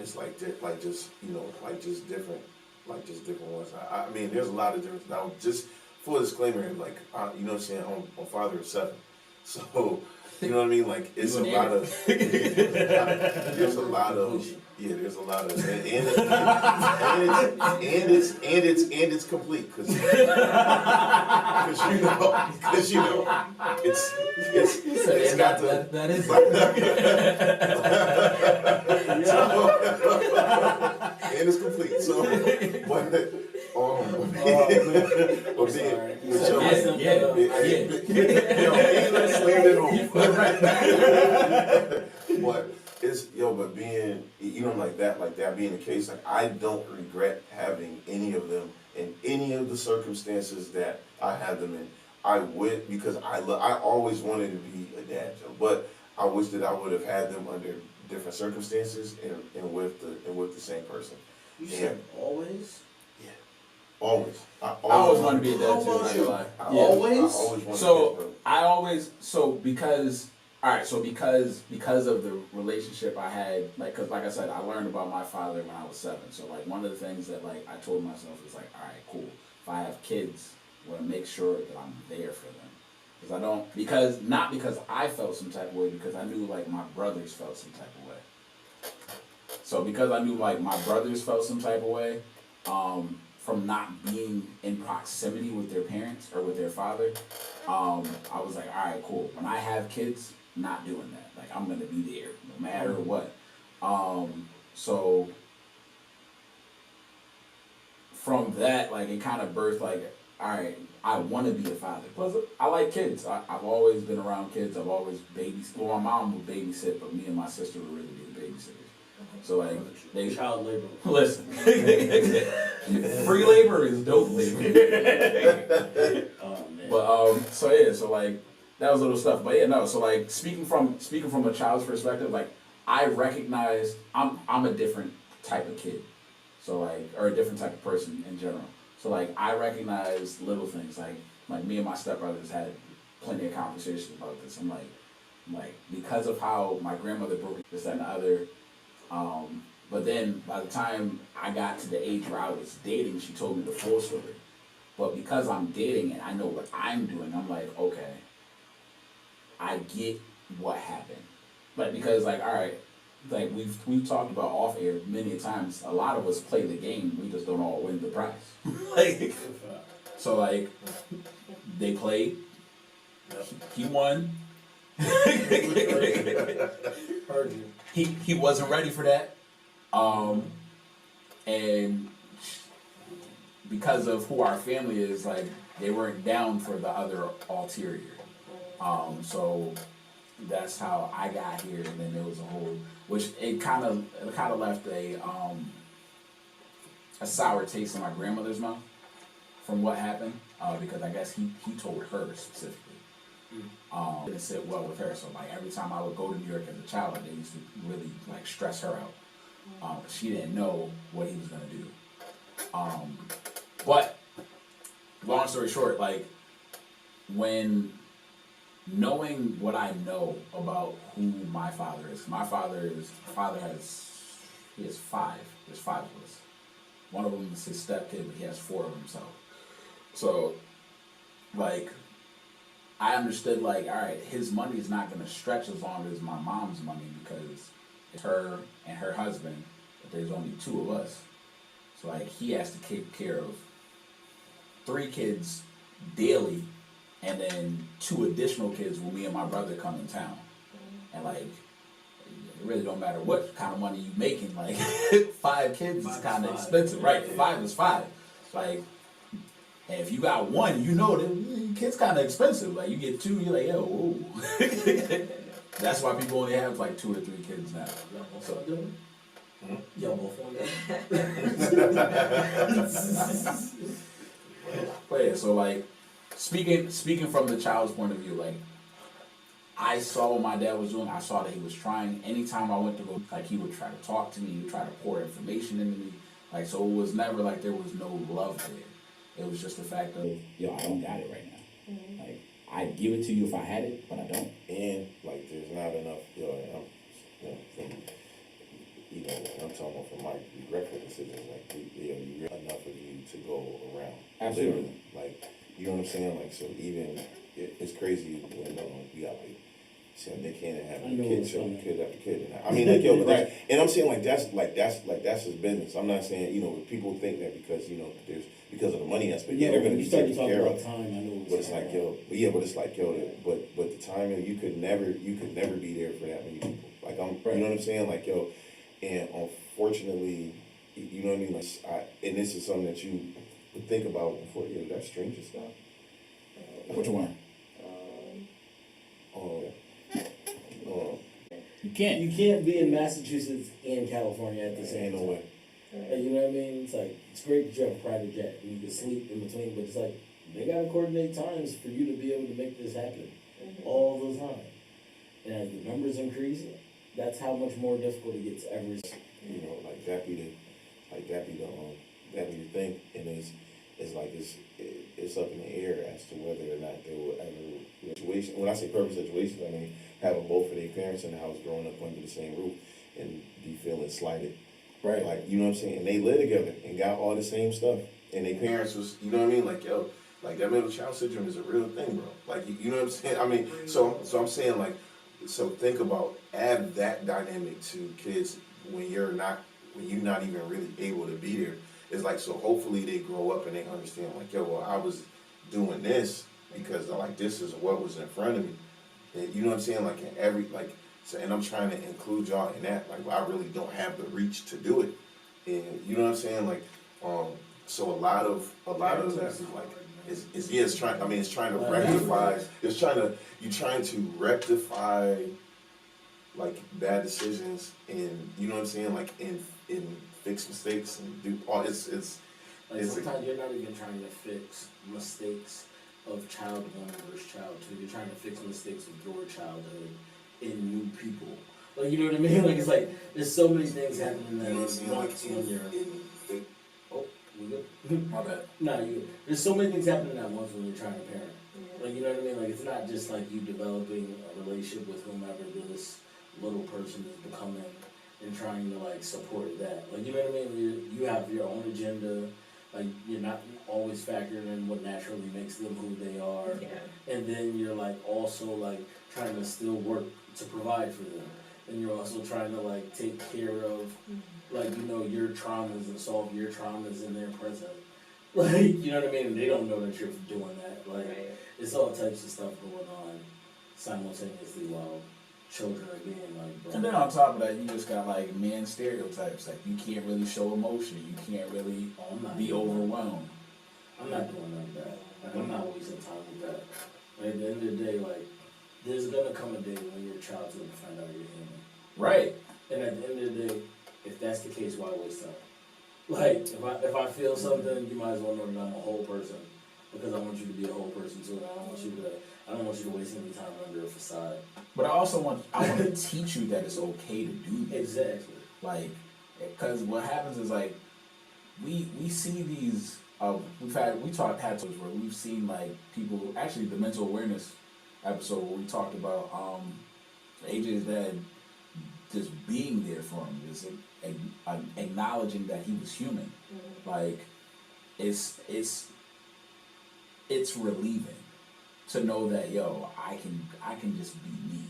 it's like that, like just different ones. I mean, there's a lot of different. Now, just full disclaimer, like, you know what I'm saying? I'm a father of 7, so. You know what I mean? Like, it's a lot of, there's a lot of, and it's complete, cause you know, it's got the, that is and it's complete, so, but it's but being like that being the case, like I don't regret having any of them in any of the circumstances that I had them in. I would, because I always wanted to be a dad, but I wish that I would have had them under different circumstances and with the same person. You said always? Yeah. Always. I always wanted to be a dad too. Always? Because of the relationship I had, like I said, I learned about my father when I was 7. So like one of the things that like I told myself is like, all right, cool. If I have kids, I want to make sure that I'm there for them. Not because I felt some type of way, because I knew like my brothers felt some type of way. So because I knew like my brothers felt some type of way, from not being in proximity with their parents or with their father, I was like, all right, cool. When I have kids, not doing that. Like, I'm gonna be there no matter what. So from that, like, it kind of birthed like, all right, I want to be a father. Plus, I like kids. I've always been around kids. I've always babysat. Well, my mom would babysit, but me and my sister would really be the babysitters. So like, they child labor. Listen, free labor is dope labor. Oh man. But so like that was little stuff. But yeah, no. So like speaking from a child's perspective, like I recognize I'm a different type of kid. So like, or a different type of person in general. So like I recognize little things like me and my stepbrothers had plenty of conversations about this. I'm like because of how my grandmother broke this, that, and the other. But then by the time I got to the age where I was dating, she told me the full story. But because I'm dating and I know what I'm doing, I'm like, okay, I get what happened. But because like, all right, like we've talked about off air many times, a lot of us play the game, we just don't all win the prize. Like, so like, they played, he won. Heard you. He wasn't ready for that, and because of who our family is, like they weren't down for the other ulterior. So that's how I got here, and then there was a whole, which it kind of left a sour taste in my grandmother's mouth from what happened, because I guess he told her specifically. It didn't sit well with her, so like every time I would go to New York as a child, like, they used to really like stress her out. She didn't know what he was gonna do. But long story short, like when knowing what I know about who my father is, he has 5. There's 5 of us. One of them is his stepkid, but he has 4 of himself. So like, I understood, like, all right, his money is not going to stretch as long as my mom's money because it's her and her husband, but there's only 2 of us. So, like, he has to take care of 3 kids daily and then 2 additional kids when me and my brother come in town. And like, it really don't matter what kind of money you making. Like, 5 kids is kind of expensive, right? 5 is 5. Like, and if you got 1, you know that kids kind of expensive. Like, you get 2, you're like, yo, whoa. That's why people only have like 2 or 3 kids now. Y'all both want to do it? Y'all both want to do it? But yeah, so like, speaking from the child's point of view, like, I saw what my dad was doing. I saw that he was trying. Anytime I went to go, like, he would try to talk to me. He would try to pour information into me. Like, so it was never like there was no love there. It was just the fact of, yo, I don't got it right now. Like, I'd give it to you if I had it, but I don't. And like, there's not enough, I'm talking about from my regretful decisions, like, you enough of you to go around. Absolutely. Literally. Like, you know what I'm saying? Like, so even, it's crazy when we got like, saying they can't have kid after kid. I mean, like, yo, but that's, and I'm saying that's his business. I'm not saying, people think that because, there's, because of the money aspect, they're going to be taken care of. But it's like, but the timing, you could never be there for that many people. Like, you know what I'm saying? Like, yo, and unfortunately, you know what I mean? Like, and this is something that you would think about before, that stranger stuff. Which one? You can't be in Massachusetts and California at the same time. No way. Like, you know what I mean? It's like, it's great that you have a private jet and you can sleep in between, but it's like, they gotta coordinate times for you to be able to make this happen all the time. And as the numbers increase, that's how much more difficult it gets every. Like that be the thing, and it's up in the air as to whether or not they will ever situation. When I say perfect situations, I mean having both of their parents in the house growing up under the same roof and be feeling slighted. Right. Like, you know what I'm saying? And they live together and got all the same stuff. And their parents was, you know what I mean? Like, yo, like that middle child syndrome is a real thing, bro. Like, you know what I'm saying? I mean, so I'm saying, like, so think about, add that dynamic to kids when you're not even really able to be there. It's like, so hopefully they grow up and they understand, like, yo, well, I was doing this because, like, this is what was in front of me. And you know what I'm saying? Like, so, and I'm trying to include y'all in that. Like, I really don't have the reach to do it. And you know what I'm saying? Like, so a lot of that is like, it's trying to rectify, you're trying to rectify, like, bad decisions and, you know what I'm saying? Like, and fix mistakes and do all, it's sometimes you're not even trying to fix mistakes of child 1 versus child 2. You're trying to fix mistakes of your childhood in new people. Like, you know what I mean? Like, it's like, there's so many things happening that we good? My bad. Nah, there's so many things happening at once when you're trying to parent. Like, you know what I mean? Like, it's not just like you developing a relationship with whomever this little person is becoming and trying to, like, support that. Like, you know what I mean? You have your own agenda. Like, you're not always factoring in what naturally makes them who they are. Yeah. And then you're, like, also, like, trying to still work to provide for them. And you're also trying to, like, take care of, like, your traumas and solve your traumas in their present. Like, you know what I mean? And they don't know that you're doing that. Like, it's all types of stuff going on simultaneously while children are being, like, brought. And then on top of that, you just got, like, man stereotypes. Like, you can't really show emotion. You can't really be overwhelmed. I'm not doing none of that. Like, I'm not wasting time with that. Like, at the end of the day, like, there's gonna come a day when your child's gonna find out you're human. Right. And at the end of the day, if that's the case, why waste time? Like, if I feel something, you might as well know that I'm a whole person, because I want you to be a whole person too. And I don't want you to waste any time under a facade. But I want to teach you that it's okay to do this. Exactly. Like, because what happens is, like, we see these. Had times where we've seen, like, people, actually the mental awareness episode where we talked about AJ's dad just being there for him, just acknowledging that he was human. Like, it's relieving to know that, yo, I can just be me.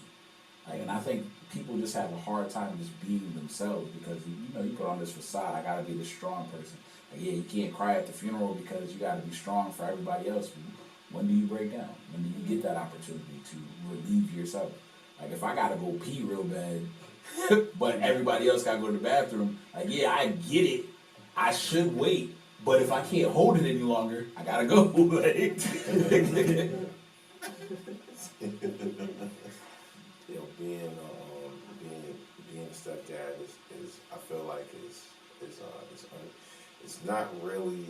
Like, and I think people just have a hard time just being themselves because you put on this facade. I gotta be this strong person. Like, yeah, you can't cry at the funeral because you gotta be strong for everybody else. When do you break down? When do you get that opportunity to relieve yourself? Like if I gotta go pee real bad, but everybody else gotta go to the bathroom, like yeah, I get it. I should wait, but if I can't hold it any longer, I gotta go. Like, You know, being a stepdad is I feel like it's not really.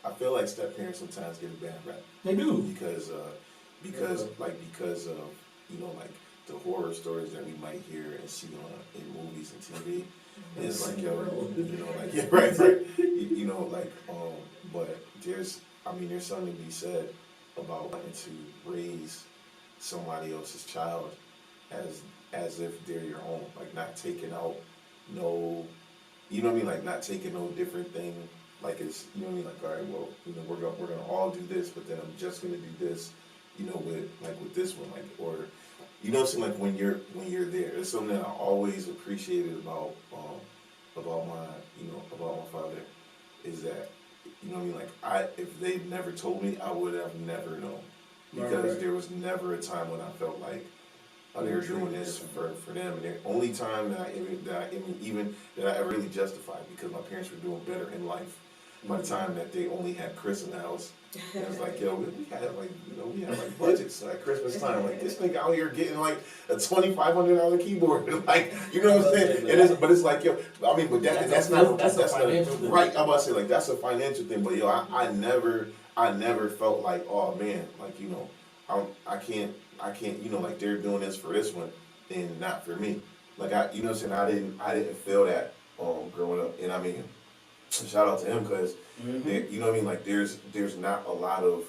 I feel like step parents sometimes get a bad rap they do. because of you know like the horror stories that we might hear and see on in movies and TV. And it's like yo, you know, like yeah, right. You know, like but there's something to be said about wanting to raise somebody else's child as if they're your own, like not taking out no, you know what I mean, like not taking no different thing, like it's, you know what I mean, like all right, well, you know, we're gonna all do this, but then I'm just gonna do this, you know, with this one, like, or you know what I'm saying, like when you're there, it's something that I always appreciated about my father, is that, you know what I mean, like if they'd never told me, I would have never known, because there was never a time when I felt like they were doing this for them, and the only time that I ever really justified, because my parents were doing better in life by the time that they only had Chris in the house. And it's like, yo, we had like budgets at Christmas time. Like this nigga out here getting like a $2,500 keyboard, like, you know what I'm saying? But it's like, yo, I mean, but that's not a financial thing. Right. I'm about to say, like, that's a financial thing, but yo, I never felt like, oh man, like, you know, I can't, you know, like they're doing this for this one and not for me. Like you know what I'm saying? I didn't feel that growing up, and I mean, shout out to him, because you know what I mean. Like there's not a lot of,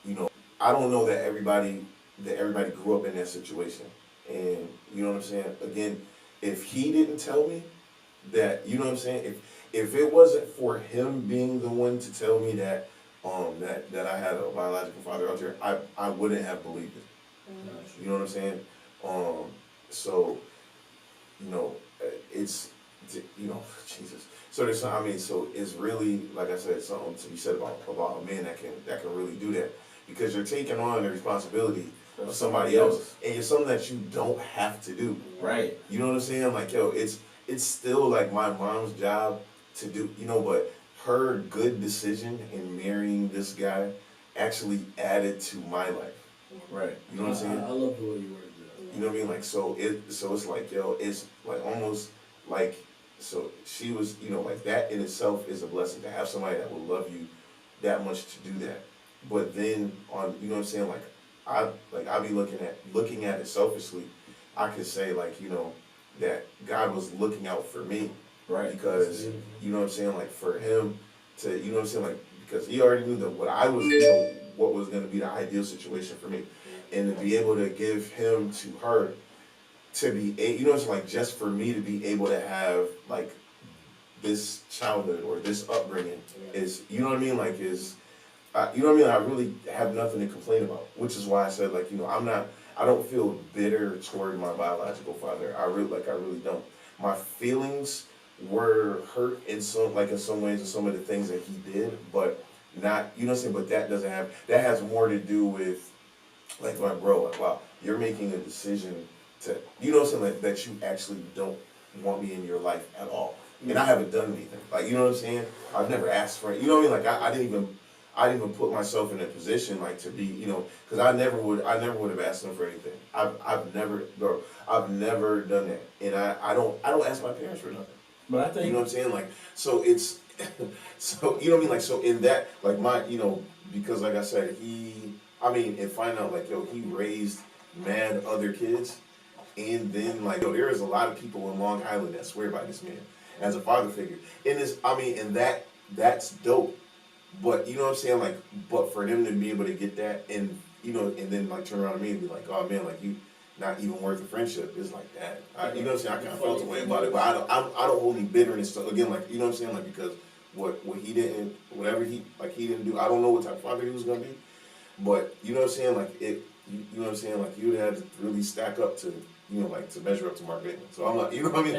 you know, I don't know that everybody grew up in that situation, and you know what I'm saying. Again, if he didn't tell me that, you know what I'm saying. If it wasn't for him being the one to tell me that. That I had a biological father out there, I wouldn't have believed it. You know what I'm saying? So, you know, it's, you know, Jesus. So there's, I mean, so it's really, like I said, something to be said about a man that can really do that, because you're taking on the responsibility of somebody else, and it's something that you don't have to do. Right. You know what I'm saying? Like, yo, it's still like my mom's job to do, you know, but her good decision in marrying this guy actually added to my life. Right. You know what I'm saying? I love the way you word that. You know what I mean? Like, so it's like, yo, it's like almost like, so she was, you know, like that in itself is a blessing, to have somebody that will love you that much to do that. But then on, you know what I'm saying? Like I be looking at it selfishly. I could say, like, you know, that God was looking out for me. Right. Because, you know what I'm saying, like for him to, you know what I'm saying, like, because he already knew that what I was, you know, what was going to be the ideal situation for me. And to be able to give him to her, to be, you know what I'm saying, like just for me to be able to have like this childhood or this upbringing is, you know what I mean, like is, you know what I mean, I really have nothing to complain about, which is why I said, like, you know, I don't feel bitter toward my biological father. I really don't. My feelings were hurt in some ways in some of the things that he did, but not, you know what I'm saying, but that has more to do with, like, my bro, like, wow, you're making a decision to, you know what I'm saying, like, that you actually don't want me in your life at all. And I haven't done anything. Like, you know what I'm saying? I've never asked for it. You know what I mean? Like, I didn't even put myself in a position, like, to be, you know, because I never would have asked him for anything. I've never done that. And I don't ask my parents for nothing. But I think, you know what I'm saying? Like, so it's, so, you know what I mean? Like, so in that, like, my, you know, because like I said, and find out, like, yo, he raised mad other kids. And then, like, yo, there is a lot of people in Long Island that swear by this man as a father figure. And this, and that's dope. But, you know what I'm saying? Like, but for them to be able to get that and, you know, and then, like, turn around to me and be like, oh, man, like, you not even worth a friendship. It's like that. You know what I'm saying? I kind of felt the way about it, but I don't hold any bitterness. So again, like, you know what I'm saying? Like, because what he didn't, whatever he didn't do, I don't know what type of father he was gonna be. But you know what I'm saying? Like you know what I'm saying? Like you would have to really stack up to, you know, like to measure up to Mark Bateman. So I'm like, you know what I mean?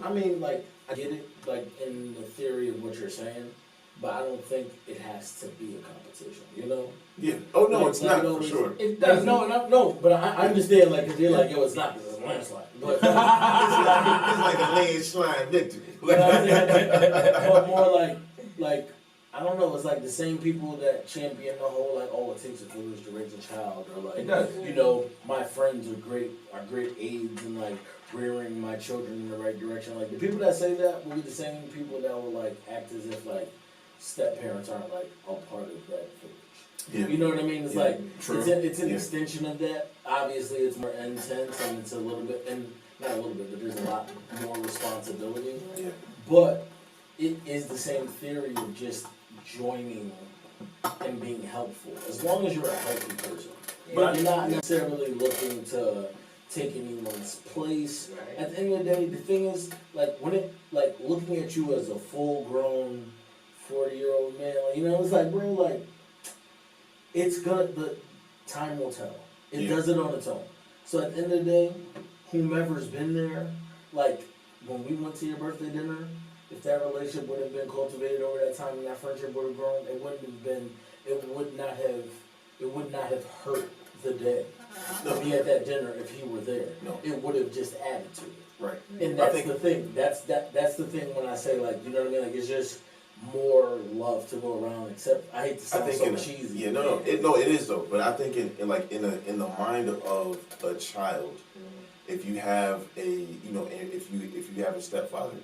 I mean, like, I get it, like in the theory of what you're saying, but I don't think it has to be a competition, you know? Yeah. Oh no, Like- it's like, not you know, for it's- sure. It does, no, but I understand, like, cause you're like, yo, it's not, cause it's a landslide. But, It's like a landslide victory. you know what I'm saying? But more like, I don't know, it's like the same people that champion the whole, like, oh, it takes a village to raise a child, or like, It does. you know, my friends are great aides in like rearing my children in the right direction. Like the people that say that will be the same people that will like act as if like step parents aren't like a part of that village. Yeah. You know what I mean? It's Yeah, like true. it's an Yeah. extension of that. Obviously, it's more intense and it's a little bit, and not a little bit, but there's a lot more responsibility. Yeah. But it is the same theory of just joining and being helpful, as long as you're a healthy person. But you're not necessarily looking to take anyone's place. Right. At the end of the day, the thing is, like, when it, like, looking at you as a full-grown 40-year-old man, like, you know, it's like, bro, like, it's gonna, the time will tell. It Yeah. does it on its own. So at the end of the day, whomever's been there, like, when we went to your birthday dinner, if that relationship would have been cultivated over that time and that friendship would have grown, it would not have hurt the day to No. be at that dinner if he were there. No. It would have just added to it. Right. And I that's think- the thing. That's the thing when I say, like, you know what I mean? Like, it's just more love to go around, except I hate to I sound think so in a, cheesy. yeah, no, it is though. But I think in the mind of a child, if you have if you have a stepfather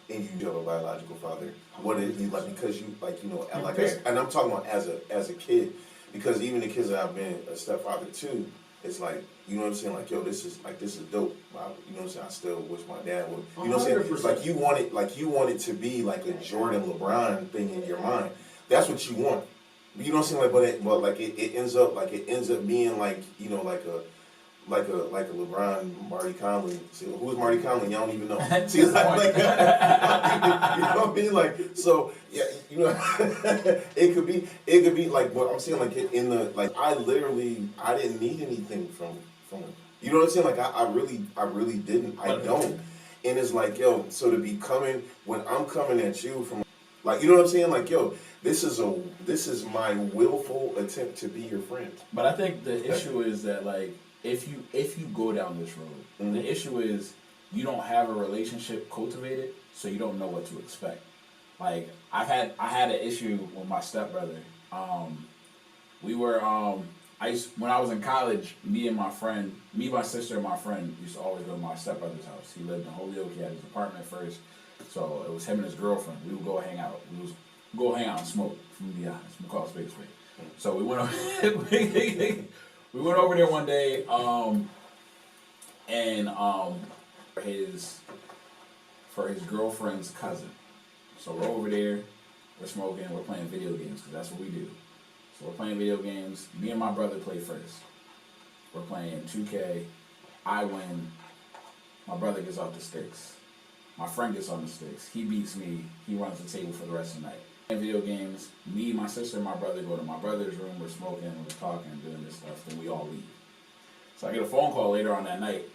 and you have a biological father, what is he like? Because you like and like and I'm talking about as a kid, because even the kids that I've been a stepfather to, it's like, you know what I'm saying, like, yo, this is dope. You know what I'm saying? I still wish my dad would. You know what I'm saying? 100%. Like you want it to be like a Jordan LeBron thing in your mind. That's what you want. You know what I'm saying? Like, but it ends up being like, you know, like a LeBron, Marty Conley. See, who's Marty Conley? Y'all don't even know. See, like, you know what I mean? Like, so yeah, you know, it could be like what I'm saying. Like in the like, I didn't need anything from him. You know what I'm saying? Like I really didn't. I don't. And it's like, yo, so to be coming when I'm coming at you from, like, you know what I'm saying? Like, yo, this is my willful attempt to be your friend. But I think the issue is that, like, if you go down this road, the issue is you don't have a relationship cultivated, so you don't know what to expect. Like, I had an issue with my stepbrother. When I was in college, my sister and my friend used to always go to my stepbrother's house. He lived in Holyoke. He had his apartment first, so it was him and his girlfriend. We would go hang out. And smoke. From the honest, we call it spade. So we went over. We went over there one day, for his girlfriend's cousin. So we're over there, we're smoking, we're playing video games, because that's what we do. So we're playing video games. Me and my brother play first. We're playing 2K. I win. My brother gets off the sticks. My friend gets on the sticks. He beats me. He runs the table for the rest of the night. Playing video games. Me, my sister, and my brother go to my brother's room. We're smoking, we're talking, doing this stuff. Then we all leave. So I get a phone call later on that night.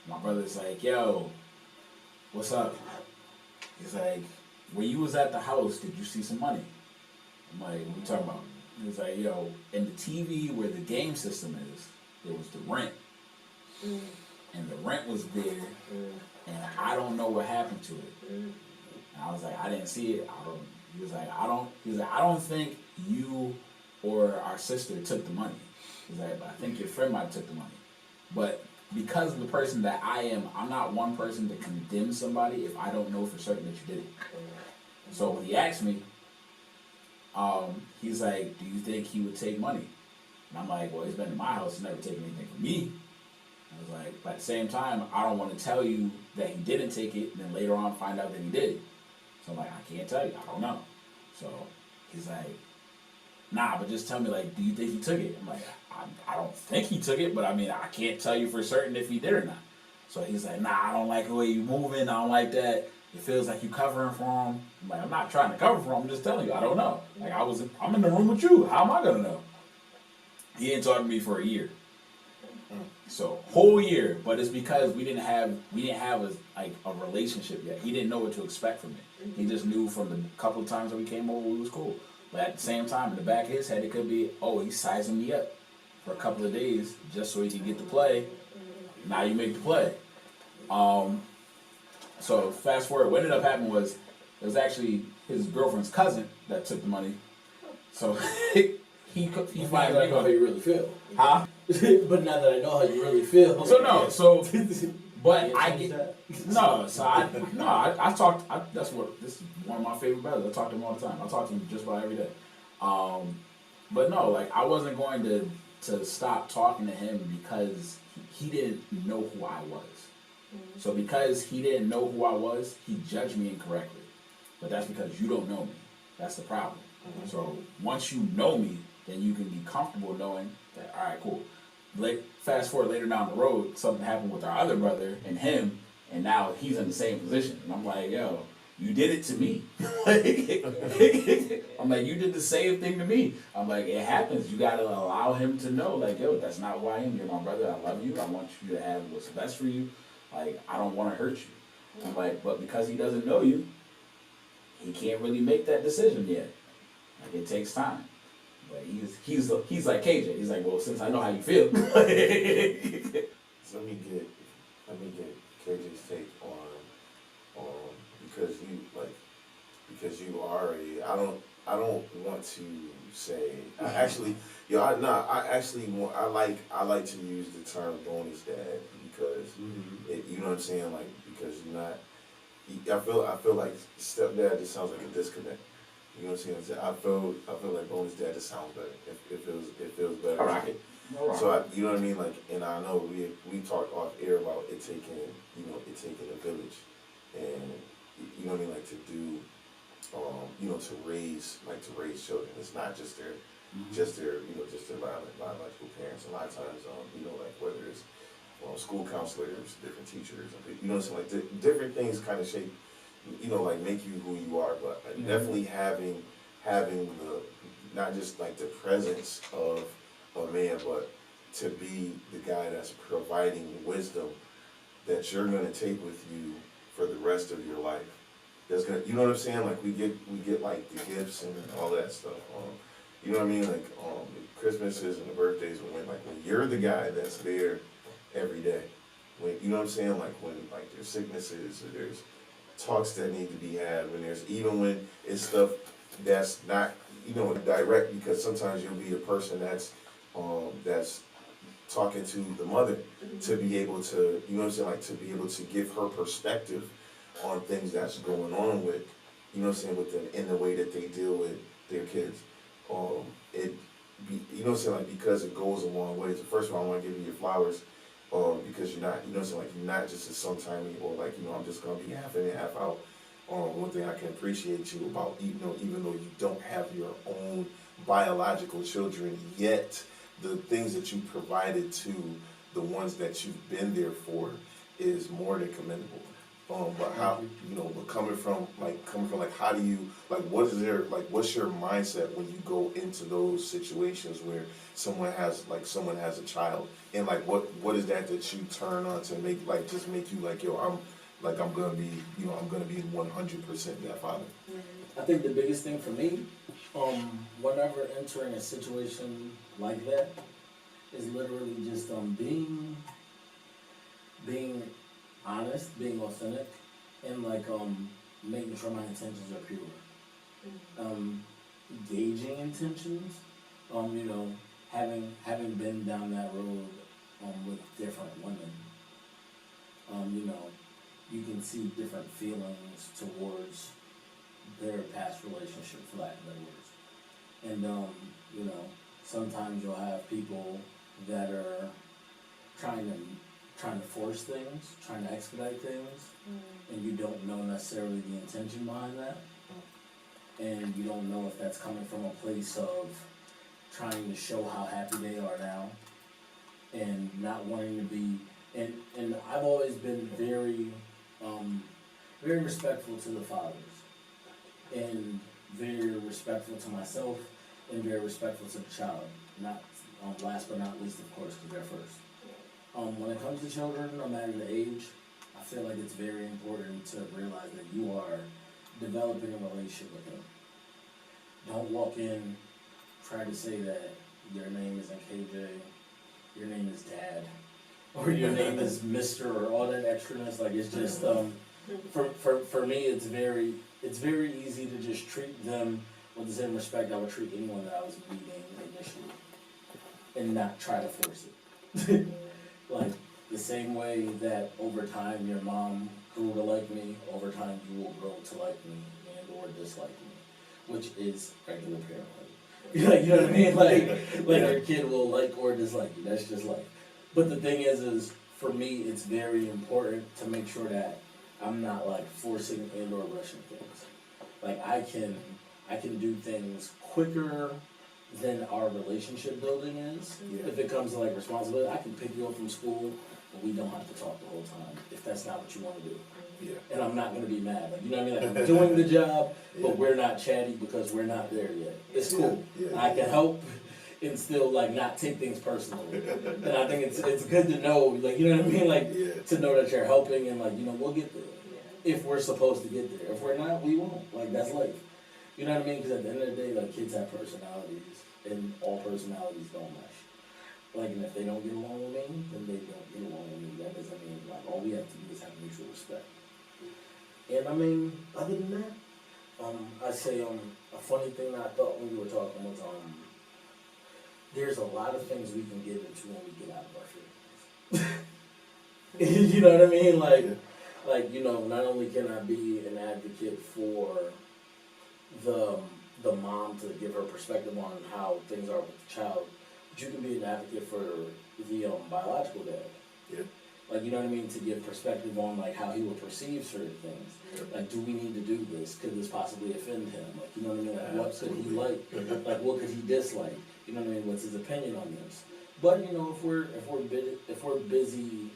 My brother's like, yo, what's up? He's like, when you was at the house, did you see some money? I'm like, what are you talking about? He's like, yo, in the TV where the game system is, there was the rent. And the rent was there, and I don't know what happened to it. And I was like, I didn't see it. He was like, I don't think you or our sister took the money. He's like, I think your friend might have took the money. But because of the person that I am, I'm not one person to condemn somebody if I don't know for certain that you did it. So when he asked me, he's like, do you think he would take money? And I'm like, well, he's been in my house, he's never taken anything from me. I was like, but at the same time, I don't want to tell you that he didn't take it, and then later on find out that he did. So I'm like, I can't tell you, I don't know. So he's like, nah, but just tell me, like, do you think he took it? I'm like, I don't think he took it, but I mean, I can't tell you for certain if he did or not. So he's like, nah, I don't like the way you moving, I don't like that. It feels like you covering for him. I'm like, I'm not trying to cover for him, I'm just telling you, I don't know. Like, I'm in the room with you, how am I gonna know? He didn't talk to me for a year. So whole year, but it's because we didn't have a relationship yet. He didn't know what to expect from me. He just knew from the couple of times that we came over, we was cool. But at the same time, in the back of his head, it could be, oh, he's sizing me up for a couple of days just so he can get to play. Now you make the play. So fast forward, what ended up happening was it was actually his girlfriend's cousin that took the money. So he finds Now that I out know how you really feel. huh? But now that I know how you really feel. So no, so but You I change get that? no. So I talked. That's what this is one of my favorite brothers. I talk to him all the time. I talk to him just about every day. But no, like I wasn't going to stop talking to him because he didn't know who I was. So because he didn't know who I was, he judged me incorrectly. But that's because you don't know me. That's the problem. So once you know me, then you can be comfortable knowing that, all right, cool. Fast forward later down the road, something happened with our other brother and him, and now he's in the same position. And I'm like, yo, you did it to me. I'm like, you did the same thing to me. I'm like, it happens. You gotta allow him to know, like, yo, that's not who I am. You're my brother. I love you. I want you to have what's best for you. Like, I don't want to hurt you. I'm like, but because he doesn't know you, he can't really make that decision yet. Like, it takes time. But he's like KJ. He's like, well, since I know how you feel. So let me get KJ's take on because you already I don't want to say I like to use the term bonus dad because you know what I'm saying, like, because you're not I feel like stepdad just sounds like a disconnect. You know what I'm saying? I feel like bonus dad just sounds better. It feels better. All right. So you know what I mean? Like, and I know we talked off air about it taking a village, and you know what I mean, like to do, to raise children. It's not just their biological parents. A lot of times, like whether it's school counselors, different teachers, you know what I'm saying, like different things kind of shape, like make you who you are. But definitely having the not just like the presence of a man, but to be the guy that's providing wisdom that you're gonna take with you for the rest of your life. That's gonna, you know what I'm saying? Like we get like the gifts and all that stuff. You know what I mean? Like the Christmases and the birthdays when you're the guy that's there every day. When you know what I'm saying? Like when like there's sicknesses or there's talks that need to be had. When it's stuff that's not direct, because sometimes you'll be the person that's talking to the mother to be able to, you know what I'm saying, like to be able to give her perspective on things that's going on with, you know what I'm saying, with them in the way that they deal with their kids. You know what I'm saying, like because it goes a long way. So first of all, I want to give you your flowers, because you're not, you know what I'm saying, like you're not just a sometimey or like, I'm just gonna be half in and half out. One thing I can appreciate you about, even though you don't have your own biological children yet, the things that you provided to the ones that you've been there for is more than commendable. But how, but coming from how do you, like, what's your mindset when you go into those situations where someone has a child, and like, what is that you turn on to make you like, yo, I'm gonna be 100% that father. I think the biggest thing for me, whenever entering a situation like that, is literally just being honest, being authentic, and like making sure my intentions are pure. Gauging intentions, having been down that road with different women, you can see different feelings towards their past relationship, for lack of better words. And sometimes you'll have people that are trying to force things, trying to expedite things, and you don't know necessarily the intention behind that. And you don't know if that's coming from a place of trying to show how happy they are now and not wanting to be, and I've always been very respectful to the fathers, and very respectful to myself, and very respectful to the child. Not last but not least, of course, because they're first. When it comes to children, no matter the age, I feel like it's very important to realize that you are developing a relationship with them. Don't walk in, try to say that your name isn't KJ, your name is Dad, or your name is Mr. or all that extraness. Like it's just for me, it's very easy to just treat them with the same respect I would treat anyone that I was meeting initially, and not try to force it. Like the same way that over time your mom grew to like me, over time you will grow to like me and or dislike me, which is regular parenthood. Like, you know what I mean? Like your kid will like or dislike you. That's just life. But the thing is for me, it's very important to make sure that I'm not like forcing and or rushing things. Like I can do things quicker than our relationship building is. Yeah. If it comes to like responsibility, I can pick you up from school, but we don't have to talk the whole time if that's not what you want to do. Yeah. And I'm not gonna be mad. Like, you know what I mean? Like I'm doing the job, Yeah. but we're not chatty because we're not there yet. It's cool. Yeah. I can help and still like not take things personally. And I think it's good to know, like, you know what I mean? Like Yeah. to know that you're helping and like, you know, we'll get there. If we're supposed to get there. If we're not, we won't. Like that's life. You know what I mean? Because at the end of the day, like kids have personalities, and all personalities don't mesh. Like, and if they don't get along with me, then they don't get along with me. That doesn't mean like all we have to do is have mutual respect. And I mean, other than that, I say a funny thing that I thought when we were talking was there's a lot of things we can get into when we get out of our feelings. You know what I mean? Like. Yeah. Like, you know, not only can I be an advocate for the mom to give her perspective on how things are with the child, but you can be an advocate for the biological dad. Yeah. Like, you know what I mean? To give perspective on like how he would perceive certain things. Yeah. Like, do we need to do this? Could this possibly offend him? Like, you know what I mean? Like, what could he like? Like, what could he dislike? You know what I mean? What's his opinion on this? But you know, if we're busy,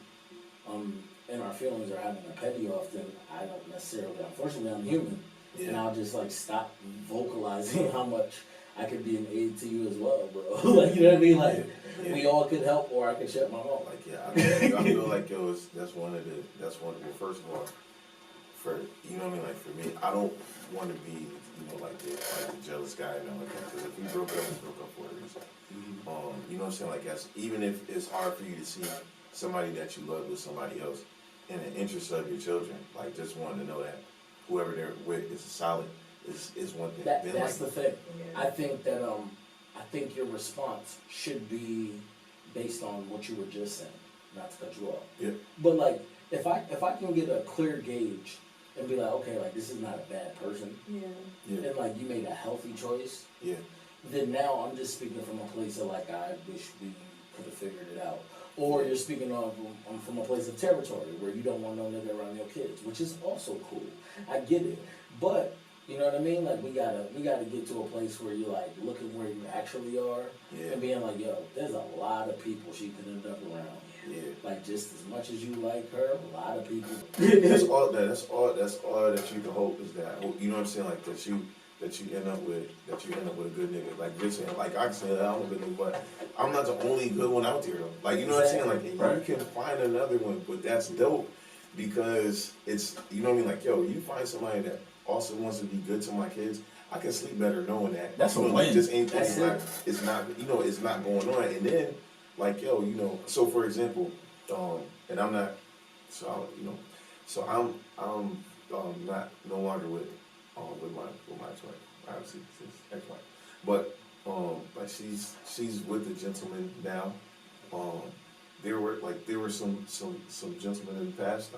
and our feelings are having a petty off, then I don't necessarily. Unfortunately, I'm human, and I'll just like stop vocalizing how much I could be an aid to you as well, bro. Like, you know what I mean? Like, we all could help, or I could shut my mouth. Like, yeah, I feel like well, first of all, for, you know what I mean, like for me, I don't want to be, you know, like the jealous guy and all like that, because if we broke up, we broke up for a reason. You know what I'm saying? Like, even if it's hard for you to see somebody that you love with somebody else in the interest of your children, like just wanting to know that whoever they're with is solid is one thing. That's the thing. Yeah. I think that I think your response should be based on what you were just saying, not to cut you off. Yeah. But like, if I can get a clear gauge and be like, okay, like this is not a bad person, Yeah. and like you made a healthy choice, Yeah. then now I'm just speaking from a place of like I wish we could have figured it out. Or you're speaking of from a place of territory where you don't want no nigga around your kids, which is also cool. I get it, but you know what I mean? Like we gotta get to a place where you're like looking where you actually are Yeah. and being like, yo, there's a lot of people she could end up around. Yeah. Like just as much as you like her, a lot of people. That's all that you can hope is that, you know what I'm saying, like that you end up with a good nigga. Like you're saying, like I can say that I'm a good nigga, but I'm not the only good one out there though. Like, you know what I'm saying? Like you can find another one, but that's dope because it's, you know what I mean? Like, yo, you find somebody that also wants to be good to my kids, I can sleep better knowing that. That's a You know, win. like, just ain't That's it's not you know, it's not going on. And then like, yo, you know, so for example, and I'm not, so you know, so I'm not no longer with my ex-wife, obviously she's ex-wife, but like she's with a gentleman now. There were some gentlemen in the past.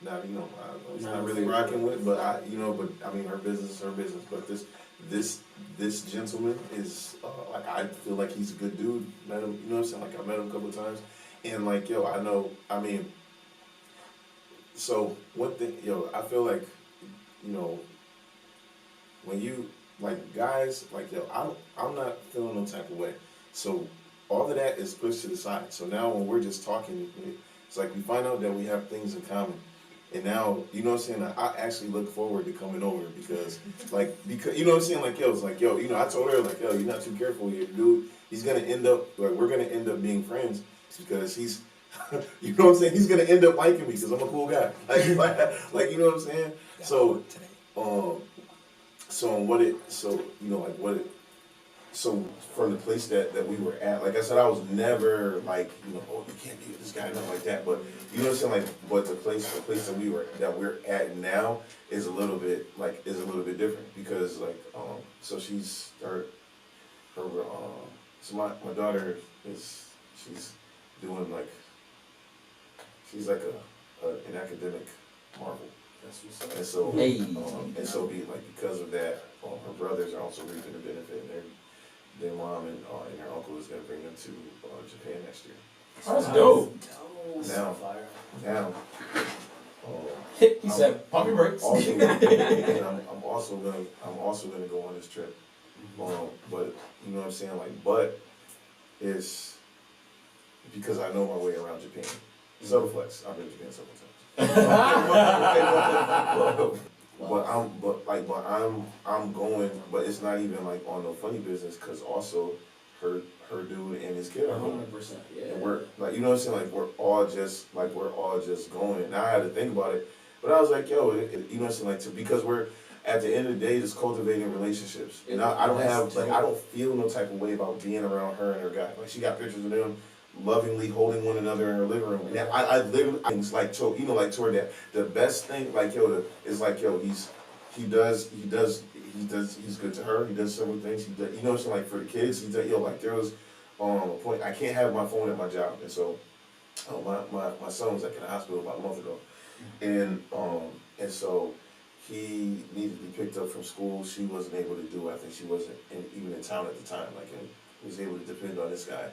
Now you know I was not really rocking with, but I mean her business is her business. But this gentleman is like, I feel like he's a good dude. Met him, you know what I'm saying? Like I met him a couple of times, and like, yo, I know. I mean, so one thing, yo, I feel like, you know, when you like guys, like, yo, I'm not feeling no type of way. So all of that is pushed to the side. So now when we're just talking, it's like we find out that we have things in common. And now, you know what I'm saying, I actually look forward to coming over because you know what I'm saying, like, yo, it's like, yo, you know, I told her, like, yo, you're not too careful here, dude. He's gonna end up, like, we're gonna end up being friends because he's You know what I'm saying? He's gonna end up liking me because I'm a cool guy. Like you know what I'm saying? So, so from the place that we were at, like I said, I was never like, oh, you can't be with this guy, nothing like that. But you know what I'm saying? Like, but the place that we're at now is a little bit different because like, so she's so my daughter she's doing like, she's like an academic marvel. That's what's up. And so, Hey. because of that, her brothers are also reaping the benefit, and their mom and her uncle is gonna bring them to Japan next year. That's dope. Now, Fire. now, He said, pump your brakes. I'm also gonna go on this trip. But you know what I'm saying, like, but it's because I know my way around Japan. Subtle flex. I've been to Japan several times. But I'm going, but it's not even like on no funny business, cause also her dude and his kid are going. 100%. Yeah. And we're like, you know what I'm saying, like we're all just going. Now I had to think about it, but I was like, yo, you know what I'm saying, like because we're at the end of the day just cultivating relationships, and I don't feel no type of way about being around her and her guy. Like she got pictures of them lovingly holding one another in her living room. And I literally, it's like, like toward that, the best thing, like, is like, he's good to her. He does several things. He does, you know what I'm saying, like for the kids, he does, like there was a point, I can't have my phone at my job. And so, my son was like in the hospital about a month ago. And so he needed to be picked up from school. She wasn't able to do it. I think she wasn't even in town at the time. Like, and was able to depend on this guy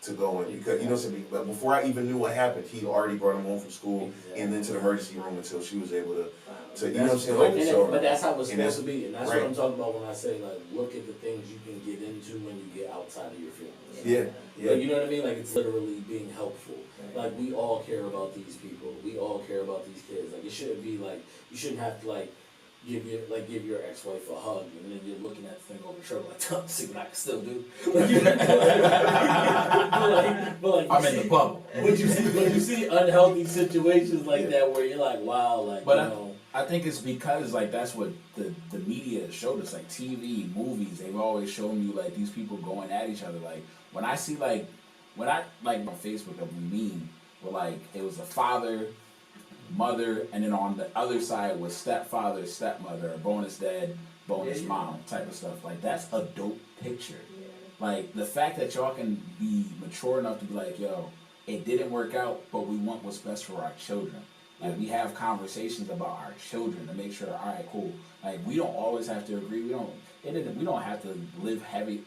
to go in, because, you know what I'm saying, but before I even knew what happened, he already brought him home from school and then to the emergency room until she was able to you know what I'm saying, like, so. But that's how it's supposed to be, and that's right. what I'm talking about when I say, like, look at the things you can get into when you get outside of your feelings. Yeah. Like, you know what I mean? Like, it's literally being helpful. Like, we all care about these people. We all care about these kids. Like, it shouldn't be like, you shouldn't have to, like, give your ex-wife a hug, and then you're looking at the thing over the shoulder like, see what I can still do. Like, I'm in the pub. But you see unhealthy situations like that where you're like, wow, like, But I think it's because like that's what the media has showed us, like TV, movies. They've always shown you like these people going at each other. Like when I see on Facebook a meme where like it was a father, mother, and then on the other side was stepfather, stepmother, bonus dad, bonus mom type of stuff. Like that's a dope picture. Yeah. Like the fact that y'all can be mature enough to be like, yo, it didn't work out, but we want what's best for our children. Like we have conversations about our children to make sure, all right, cool. Like we don't always have to agree. We don't have to live happily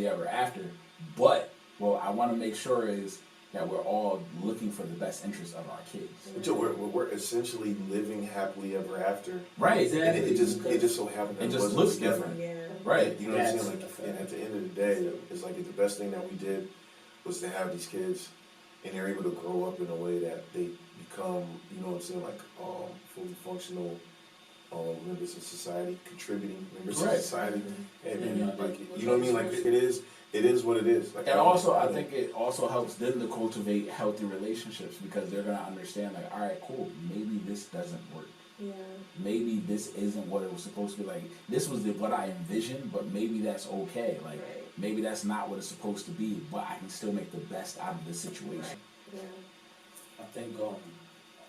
ever after. But what I want to make sure is that we're all looking for the best interest of our kids. So we're essentially living happily ever after. Right. Exactly. And it just so happened that it just looks different. Yeah. Right. You know what I'm saying? Like, and at the end of the day, it's like the best thing that we did was to have these kids, and they're able to grow up in a way that they become, you know what I'm saying, like fully functional members of society, contributing members of society. And like, you know what I mean? Like it is what it is. Like, and also, I think it also helps them to cultivate healthy relationships because they're gonna understand, like, all right, cool, maybe this doesn't work. Yeah. Maybe this isn't what it was supposed to be. Like, this was what I envisioned, but maybe that's okay. Like, maybe that's not what it's supposed to be, but I can still make the best out of the situation. Yeah. I think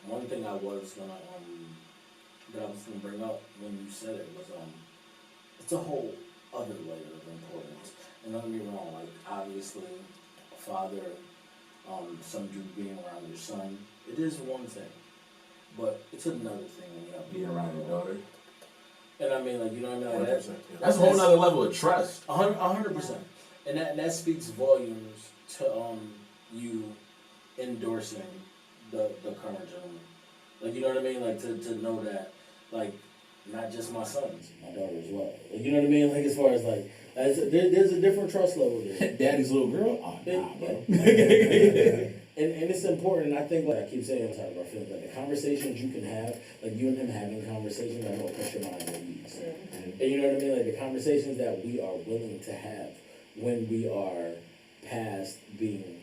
one thing I was gonna bring up when you said it was it's a whole other layer of importance. And don't get me wrong, like obviously father, some dude being around your son, it is one thing. But it's another thing when you have Being around your daughter. And I mean, like, you know what I mean? Like, that's a whole nother level of trust. 100%. And that speaks volumes to you endorsing the current gentleman. Like, you know what I mean? Like, to know that, like, not just my sons, my daughter as well. Like, you know what I mean? Like, as far as, like, there's a different trust level there. Daddy's little girl? Oh, nah, bro. And it's important, I think, like I keep saying, inside of our feelings, like the conversations you can have, like you and him having conversations, I know it puts your mind at ease. Mm-hmm. And you know what I mean? Like the conversations that we are willing to have when we are past being,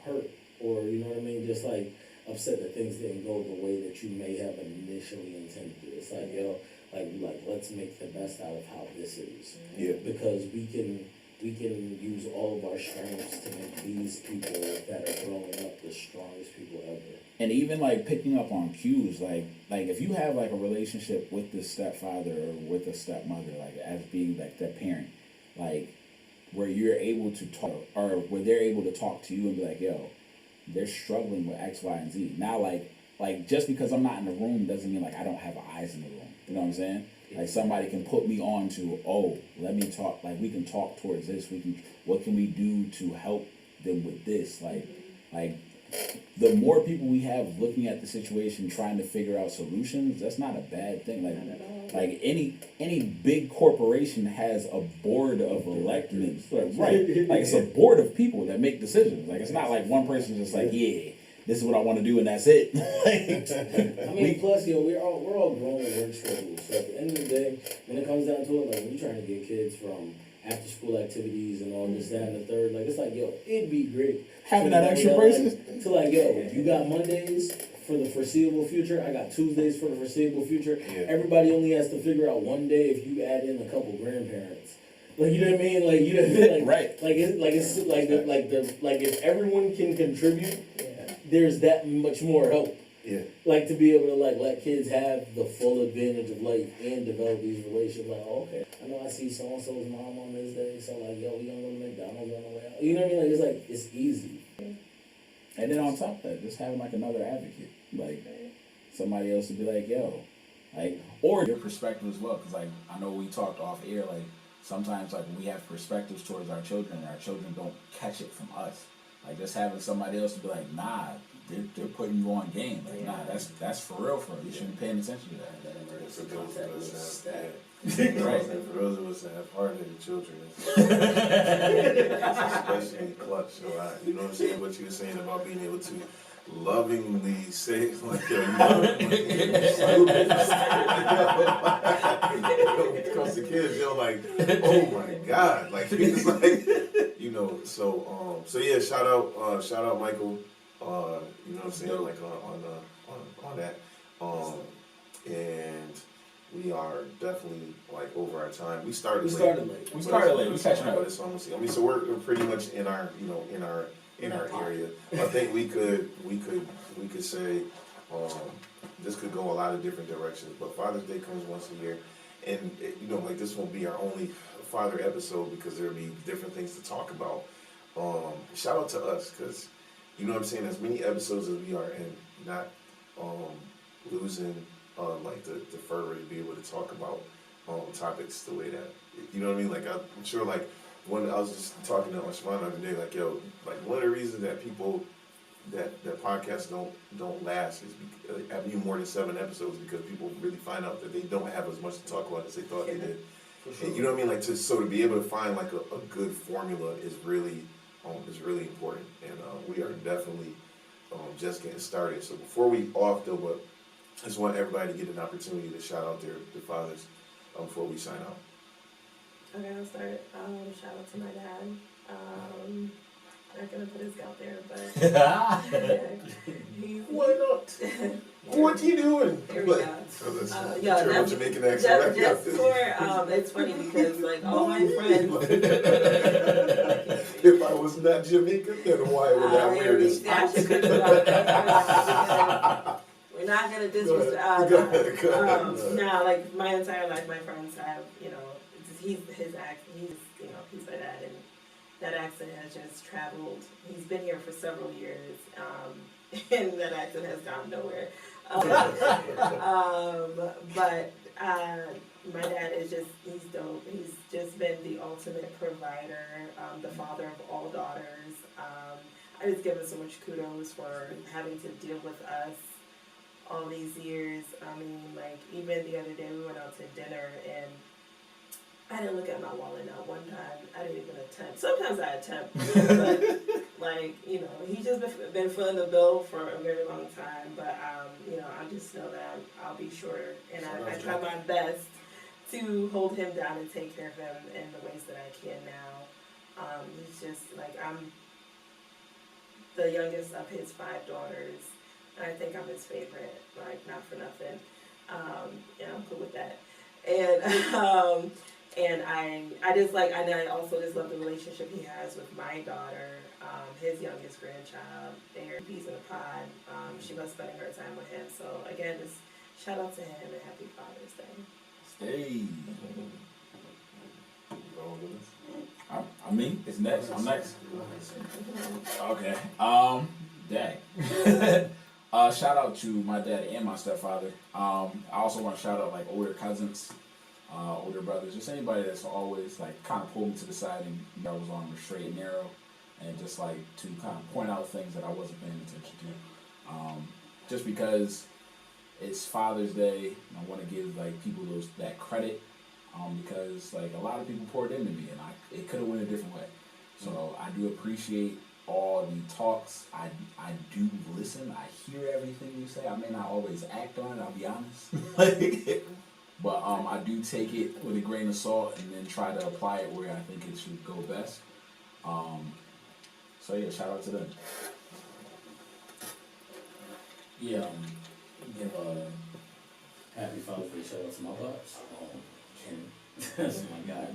hurt or you know what I mean, just like upset that things didn't go the way that you may have initially intended. It's like, yo, like let's make the best out of how this is. Yeah. Because we can use all of our strengths to make these people that are growing up the strongest people ever. And even like picking up on cues, like if you have like a relationship with the stepfather or with a stepmother, like as being like that parent, like where you're able to talk or where they're able to talk to you and be like, yo, they're struggling with X, Y, and Z. Now like just because I'm not in the room doesn't mean like I don't have eyes in the room. You know what I'm saying? Like somebody can put me on to, oh, let me talk, like we can talk towards this, what can we do to help them with this? Like the more people we have looking at the situation, trying to figure out solutions, that's not a bad thing. Like any big corporation has a board of elected, right? Like it's a board of people that make decisions. Like it's not like one person just like, yeah, this is what I want to do and that's it. I mean, plus, we're all grown and work schedules. So at the end of the day, when it comes down to it, like when you're trying to get kids from after school activities and all this, that, and the third, like it's like, yo, it'd be great having that extra person. To like, yo, you got Mondays for the foreseeable future. I got Tuesdays for the foreseeable future. Yeah. Everybody only has to figure out one day if you add in a couple grandparents. Like, you know what I mean? Like, you know what I mean? Like, Right. Like if everyone can contribute, there's that much more help. Yeah. Like to be able to like let kids have the full advantage of life and develop these relationships. Like, oh, okay, I know I see so and so's mom on this day, so like, yo, we gonna go to McDonald's on the way out. You know what I mean? Like it's like it's easy. And then on top of that, just having like another advocate, like somebody else to be like, yo, like, or your perspective as well, because like I know we talked off air, like sometimes like we have perspectives towards our children, and our children don't catch it from us. Like just having somebody else to be like, nah, they're putting you on game. Like, nah, that's for real. You shouldn't be paying attention to that. For those of us that have, Right. for those of us that have hard-headed children, it's especially clutch. So you know what I'm saying? What you were saying about being able to lovingly say, like, yo, you know, when it comes to kids, you're like, oh my God, like it's like, you know. So yeah, shout out Michael. You know what I'm saying? Like on that. And we are definitely like over our time. We started late. We started late. We catching up. But it's almost. I mean, so we're pretty much in our area. I think we could say this could go a lot of different directions. But Father's Day comes once a year, and you know, like this won't be our only father episode because there'll be different things to talk about. Shout out to us because you know what I'm saying. As many episodes as we are in, not losing like the fervor to be able to talk about topics the way that you know what I mean. Like I'm sure like when I was just talking to Ashman the other day, like yo, like one of the reasons that people that podcasts don't last is having more than 7 episodes because people really find out that they don't have as much to talk about as they thought they did. Sure. And you know what I mean? Like to be able to find like a good formula is really important, and we are definitely just getting started. So before we off though, but I just want everybody to get an opportunity to shout out their fathers before we sign out. Okay, I'll start. Shout out to my dad. Not gonna put his out there, but Why not? What you doing? Here we go. That's Jamaican accent. Just for it's funny because like all my friends. If I was not Jamaican, then why would I wear this? We're not gonna disrespect. Go ahead. No, like my entire life, my friends have, he's my dad, and that accent has just traveled. He's been here for several years, and that accent has gone nowhere. But my dad is he's dope. He's just been the ultimate provider, the father of all daughters. I just give him so much kudos for having to deal with us all these years. I mean, like, even the other day we went out to dinner and I didn't look at my wallet not one time. I didn't even attempt. Sometimes I attempt, but like, he's just been footing the bill for a very long time. But I just know that I'll be sure, and I try my best to hold him down and take care of him in the ways that I can now. He's just like, I'm the youngest of his 5 daughters. And I think I'm his favorite, like, not for nothing. And I'm cool with that. And I just like, and I also just love the relationship he has with my daughter, his youngest grandchild. They're peas in a pod. She loves spending her time with him. So again, just shout out to him and happy Father's Day. Hey. Going with us? I mean, it's next. I'm next. Okay. Dang. Shout out to my dad and my stepfather. I also want to shout out like older cousins, older brothers, just anybody that's always like kind of pulled me to the side and I was on the straight and narrow, and just like to kind of point out things that I wasn't paying attention to. Just because it's Father's Day, and I want to give like people that credit. Because like a lot of people poured into me, and it could have went a different way. So I do appreciate all the talks. I do listen. I hear everything you say. I may not always act on it. I'll be honest. But I do take it with a grain of salt and then try to apply it where I think it should go best. So yeah, shout out to them. Yeah, give a happy Father's Day shout out to my pops. Kenny, that's my guy.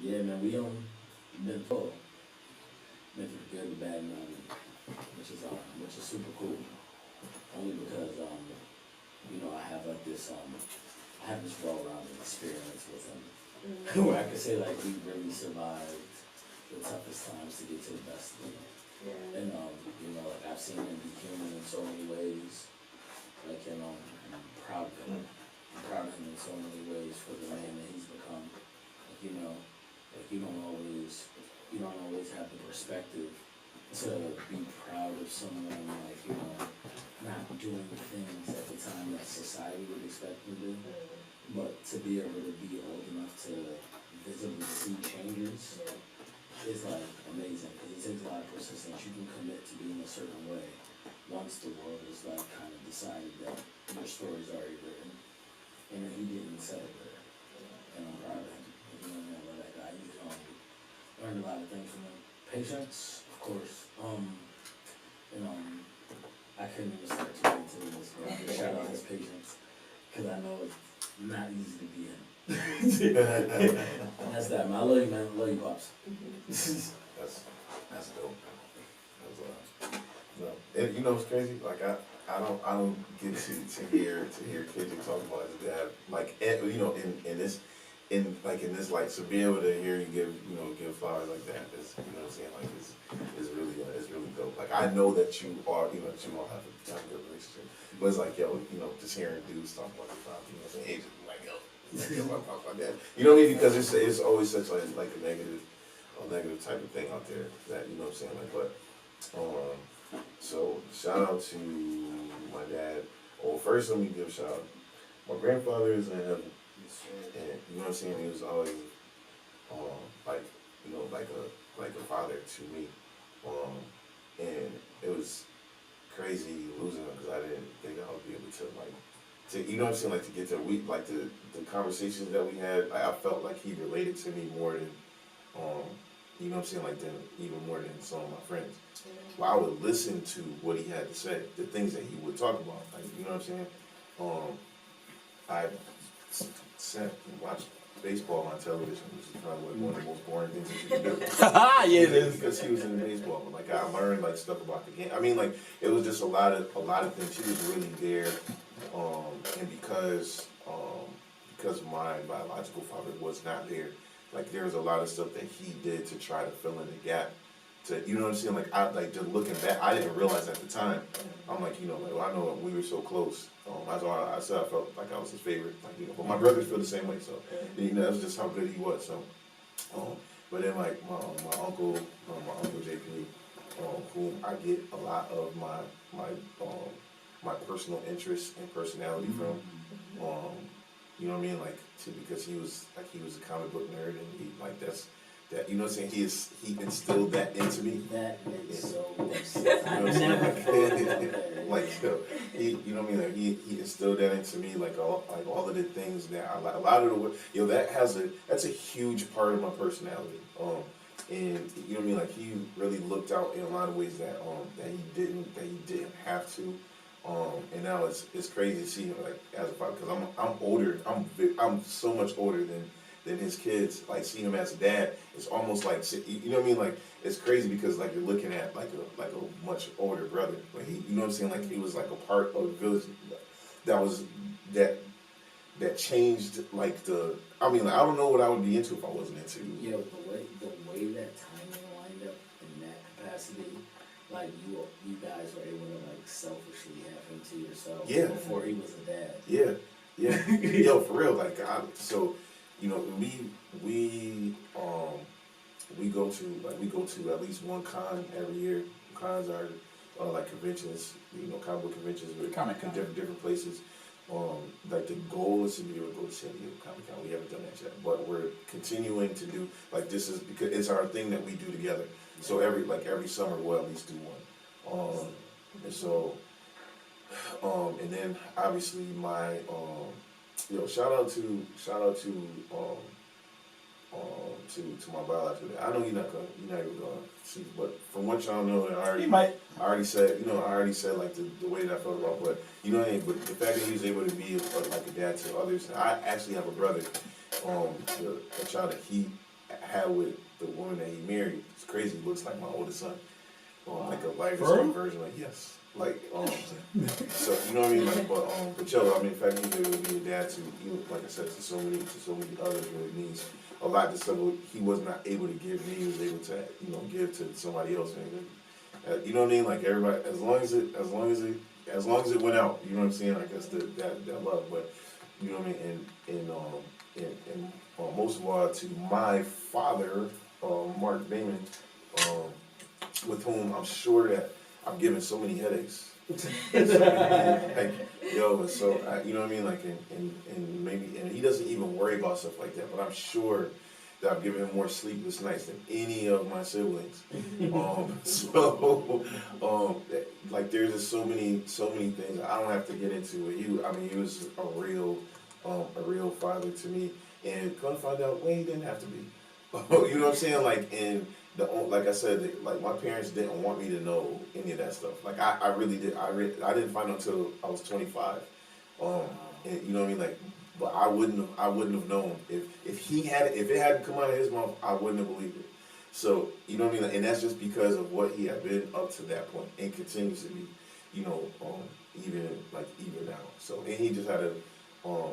Yeah, man, we been full. Been through the good, the bad, and the ugly, which is super cool. Only because I have like this I have this well-rounded experience with him, where I can say like we really survived the toughest times to get to the best of him. Yeah. And like I've seen him be human in so many ways. Like and I'm proud of him. I'm proud of him in so many ways for the man that he's become. Like you don't always have the perspective to be proud of someone not doing things at the time that society would expect them to do. But to be able to be old enough to visibly see changes is like amazing, because it takes a lot of persistence. You can commit to being a certain way once the world is like kind of decided that your story's already written, and he didn't settle there. And I'm proud of him. I love that guy. He's learned a lot of things from him. Patience, of course. I couldn't even start to get into this, but I'm gonna shout out his patience, because I know it's not easy to be him. That's that, man. I love you, man. I love you, pops. That's dope. No. And you know what's crazy? Like I don't get to hear Kendrick talk about his dad. Like in this like to be able to hear you give flowers like that is what I'm saying, like is really dope. Like I know that you all have a good relationship, but it's like just hearing dudes talk about their father, saying hey, just like I talk about that. You know what I mean? Because it's always such like a negative type of thing out there that what I'm saying, like, but so shout out to my dad. Well, first let me give a shout out. My grandfather is in heaven, and you know what I'm saying. He was always like a father to me, and it was crazy losing him because I didn't think I would be able to you know what I'm saying, like to get to the conversations that we had. I felt like he related to me more than you know what I'm saying, like even more than some of my friends. Well, I would listen to what he had to say, the things that he would talk about, like you know what I'm saying. I sat and watched baseball on television, which is probably like one of the most boring things that you can do. Yeah, it is. Because he was in baseball, but like I learned like stuff about the game. I mean, like it was just a lot of things. He was really there, and because my biological father was not there, like there was a lot of stuff that he did to try to fill in the gap. To you know what I'm saying? Like I like just looking back, I didn't realize at the time. I'm like I know we were so close. That's why I said I felt like I was his favorite. Like but my brothers feel the same way. So that's just how good he was. So, but then like my uncle JP, whom I get a lot of my personal interests and personality from. You know what I mean? Like because he was a comic book nerd, and he like that you know what I'm saying, he instilled that into me. That is so like he you know what I mean, like he instilled that into me, like all of the things that I like, a lot of the that's a huge part of my personality. and you know what I mean, like he really looked out in a lot of ways that he didn't have to, and now it's crazy to see him like as a father, because I'm older, I'm so much older than his kids. Like seeing him as a dad, it's almost like, you know what I mean, like it's crazy because like you're looking at like a much older brother, like he, you know what I'm saying, like he was like a part of the village that changed like I mean, like, I don't know what I would be into if I wasn't into. Yo, the way that timing lined up in that capacity, like you guys were able to like selfishly have him to yourself Yeah. before he was a dad. Yeah, yo, for real. Like, so, you know, we go to at least one con every year. Cons are like conventions, you know, comic book conventions with Comic-Con. different places. Like the goal is to be able to go to San Diego Comic Con. We haven't done that yet, but we're continuing to do, like, this is because it's our thing that we do together. So every summer we'll at least do one. And so, and then obviously my shout out to my biological dad. I know you're not even gonna see, but from what y'all know, He might. I already said like the way that I felt about, but you know what I mean. But the fact that he was able to be like a dad to others. I actually have a brother, a child that he had with the woman that he married. It's crazy. He looks like my oldest son, like a lighter For real? version. Like yes, like so you know what I mean. Like, but yo, I mean, the fact that he was able to be a dad to, you know, like I said, to so many others really means a lot to someone he was not able to give me. He was able to, you know, give to somebody else. And, you know what I mean? Like everybody, as long as it went out, you know what I'm saying? I guess that love, but you know what I mean? And most of all to my father, Mark Damon, with whom I'm sure that I've given so many headaches. Like, yo, and so you know what I mean? Like, and maybe, and he doesn't even worry about stuff like that. But I'm sure that I've given him more sleepless nights than any of my siblings. Like, there's just so many things I don't have to get into with you. I mean, he was a real father to me, and come to find out, well, he didn't have to be. You know what I'm saying? Like, and like I said, like my parents didn't want me to know any of that stuff. Like I really did. I didn't find out until I was 25. And you know what I mean? Like, but I wouldn't have known if it hadn't come out of his mouth. I wouldn't have believed it. So you know what I mean? Like, and that's just because of what he had been up to that point and continues to be. You know, even now. So, and he just had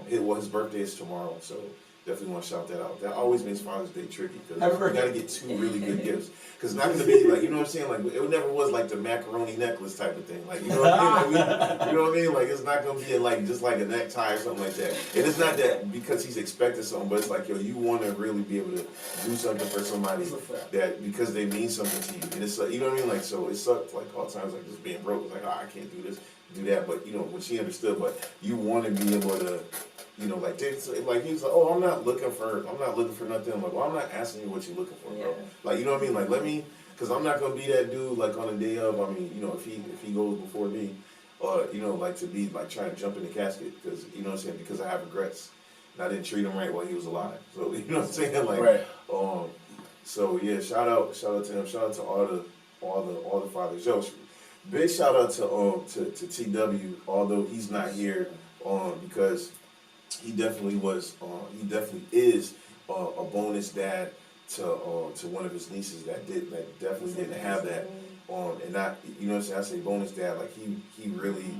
his birthday is tomorrow. So. Definitely want to shout that out. That always makes Father's Day tricky because you got to get two really good gifts. Because it's not going to be like, you know what I'm saying? Like, it never was like the macaroni necklace type of thing. Like, you know what I mean? Like, you know what I mean? Like, it's not going to be like just like a necktie or something like that. And it's not that because he's expecting something, but it's like, yo, you want to really be able to do something for somebody that because they mean something to you. And it's like, you know what I mean? Like, so it sucked like all times, like just being broke. It's like, oh, I can't do this, do that. But, you know, when she understood, but you want to be able to. You know, like he's like, oh, I'm not looking for nothing. I'm like, well, I'm not asking you what you're looking for, bro. Yeah. Like, you know what I mean? Like, let me, because I'm not gonna be that dude like on the day of. I mean, you know, if he goes before me, you know, like to be like trying to jump in the casket because you know what I'm saying, because I have regrets and I didn't treat him right while he was alive. So you know what I'm saying, like, right. So yeah, shout out to him. Shout out to all the fathers. Yo, big shout out to TW, although he's not here, because. He definitely is a bonus dad to one of his nieces that definitely didn't have that. And not, you know what I'm saying, I say bonus dad, like he really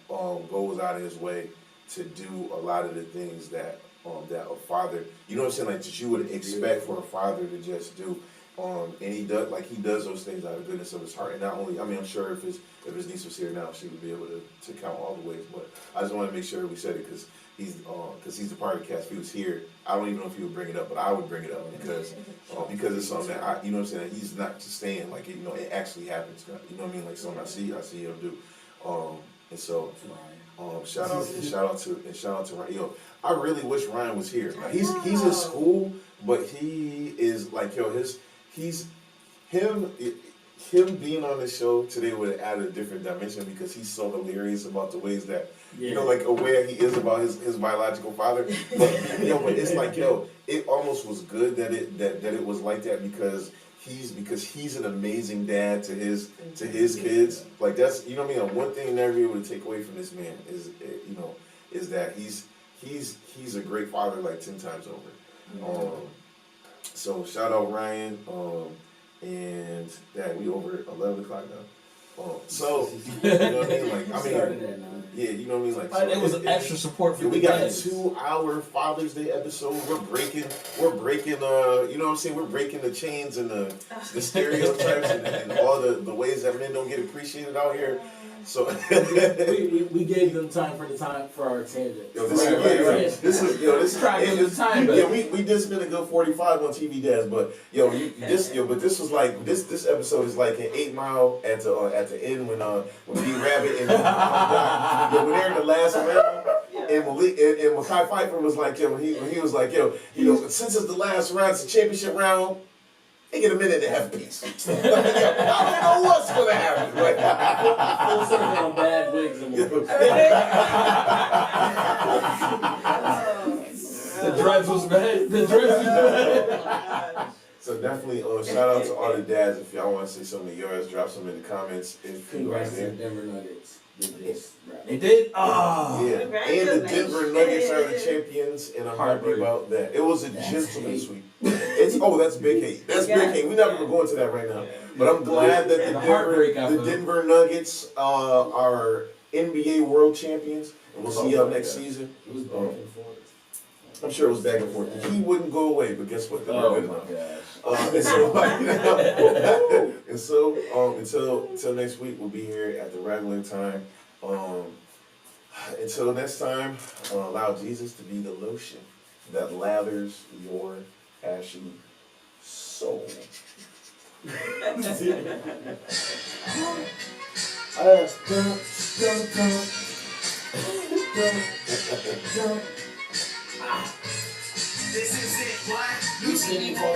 goes out of his way to do a lot of the things that a father, you know what I'm saying, like that you would expect for a father to just do. And he does those things out of goodness of his heart. And not only, I mean, I'm sure if his niece was here now, she would be able to count all the ways. But I just want to make sure we said it because he's a part of the cast. If he was here, I don't even know if he would bring it up, but I would bring it up because it's something that you know what I'm saying. He's not just saying like it, you know, it actually happens. You know what I mean? Like something I see him do. And so shout out to Ryan. Yo, I really wish Ryan was here. Like, he's in school, but he is like, yo, him being on the show today would have added a different dimension because he's so hilarious about the ways that you know, like aware he is about his biological father. But but it's like, it almost was good that it was like that because he's an amazing dad to his kids. Like that's, you know what I mean. One thing never be able to take away from this man is is that he's a great father like 10 times over. So shout out Ryan. And that we over 11 o'clock now. So you know what I mean? Like yeah, you know what I mean? Like so it was extra support for we the got dads. a 2-hour Father's Day episode. We're breaking you know what I'm saying? We're breaking the chains and the stereotypes and all the ways that men don't get appreciated out here. So we gave them time for our tangent. This is trying to get the time back. Yeah, we did spend a good 45 on TV Dads, but this was like this episode is like an 8 Mile at the end when B Rabbit and when they're in the last round. And Mekhi Phifer was like, when he was like, since it's the last round, it's the championship round, they get a minute to have peace. I don't know what's gonna happen. Right? Full circle on bad wigs and The dreads was bad. The dreads was bad. So definitely, shout out to all the dads. If y'all want to say something of yours, drop some in the comments. If you are congrats to the there. Denver Nuggets. They did? Oh. Yeah, and the Denver Nuggets are the champions, and I'm happy about that. It was a gentleman's sweep. That's big hate. That's big hate. We're not gonna go into that right now. But I'm glad that the Denver Nuggets are NBA World Champions, and we'll see y'all next season. It was back and forth. I'm sure it was back and forth. He wouldn't go away, but guess what? They were good enough. Until next week, we'll be here at the regular time. Until next time, allow Jesus to be the lotion that lathers your ashy soul. This is it, what?